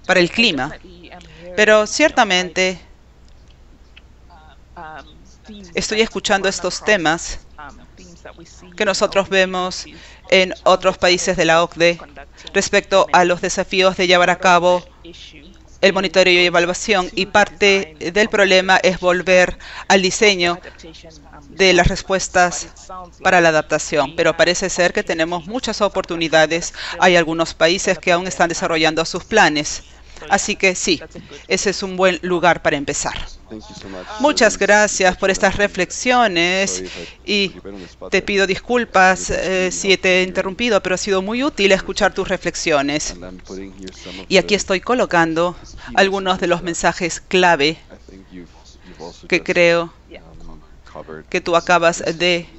para el clima. Pero ciertamente estoy escuchando estos temas que nosotros vemos en otros países de la OCDE respecto a los desafíos de llevar a cabo el monitoreo y evaluación, y parte del problema es volver al diseño de las respuestas para la adaptación. Pero parece ser que tenemos muchas oportunidades. Hay algunos países que aún están desarrollando sus planes. Así que sí, ese es un buen lugar para empezar. Muchas gracias por estas reflexiones y te pido disculpas si te he interrumpido, pero ha sido muy útil escuchar tus reflexiones. Y aquí estoy colocando algunos de los mensajes clave que creo que tú acabas de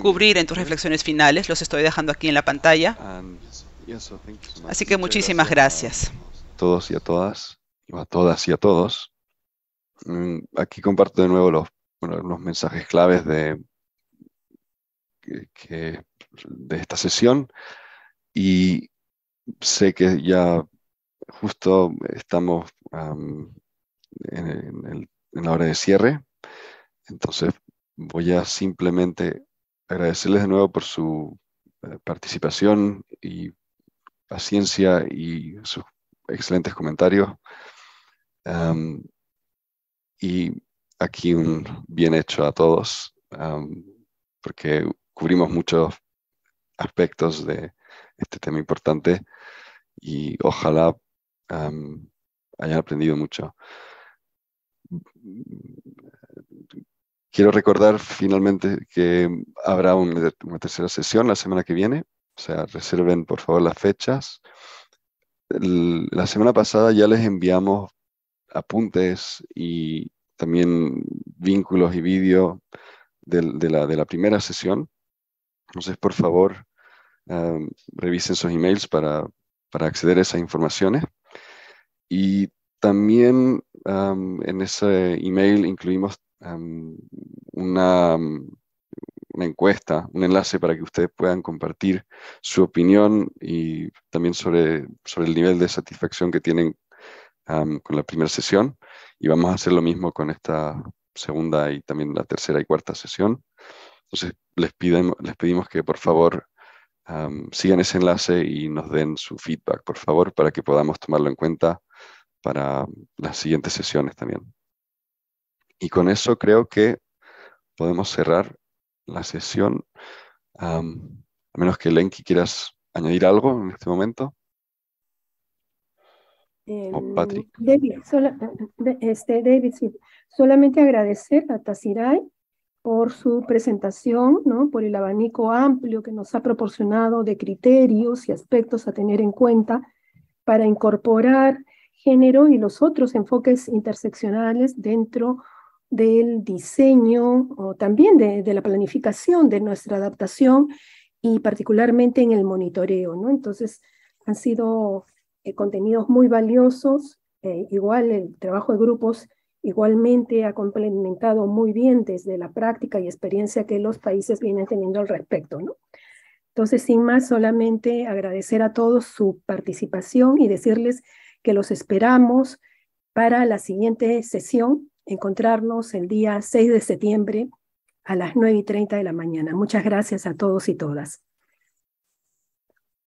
cubrir en tus reflexiones finales. Los estoy dejando aquí en la pantalla. Así que muchísimas gracias. Todos y a todas, a todas y a todos. Aquí comparto de nuevo los mensajes claves de esta sesión, y sé que ya justo estamos en la hora de cierre, entonces voy a simplemente agradecerles de nuevo por su participación y paciencia y sus excelentes comentarios. Y aquí un bien hecho a todos, porque cubrimos muchos aspectos de este tema importante y ojalá hayan aprendido mucho. Quiero recordar finalmente que habrá una tercera sesión la semana que viene, o sea, reserven por favor las fechas. La semana pasada ya les enviamos apuntes y también vínculos y vídeo de la primera sesión. Entonces, por favor, revisen sus emails para acceder a esas informaciones. Y también en ese email incluimos una encuesta, un enlace para que ustedes puedan compartir su opinión y también sobre el nivel de satisfacción que tienen con la primera sesión, y vamos a hacer lo mismo con esta segunda y también la tercera y cuarta sesión. Entonces les pedimos que por favor sigan ese enlace y nos den su feedback, por favor, para que podamos tomarlo en cuenta para las siguientes sesiones también. Y con eso creo que podemos cerrar la sesión. A menos que Lenki quieras añadir algo en este momento. O Patrick. David, David, sí. Solamente agradecer a Taziray por su presentación, ¿no? Por el abanico amplio que nos ha proporcionado de criterios y aspectos a tener en cuenta para incorporar género y los otros enfoques interseccionales dentro del diseño o también de la planificación de nuestra adaptación y particularmente en el monitoreo, ¿no? Entonces han sido contenidos muy valiosos, igual el trabajo de grupos igualmente ha complementado muy bien desde la práctica y experiencia que los países vienen teniendo al respecto, ¿no? Entonces, sin más, solamente agradecer a todos su participación y decirles que los esperamos para la siguiente sesión, encontrarnos el día 6 de septiembre a las 9:30 de la mañana. Muchas gracias a todos y todas.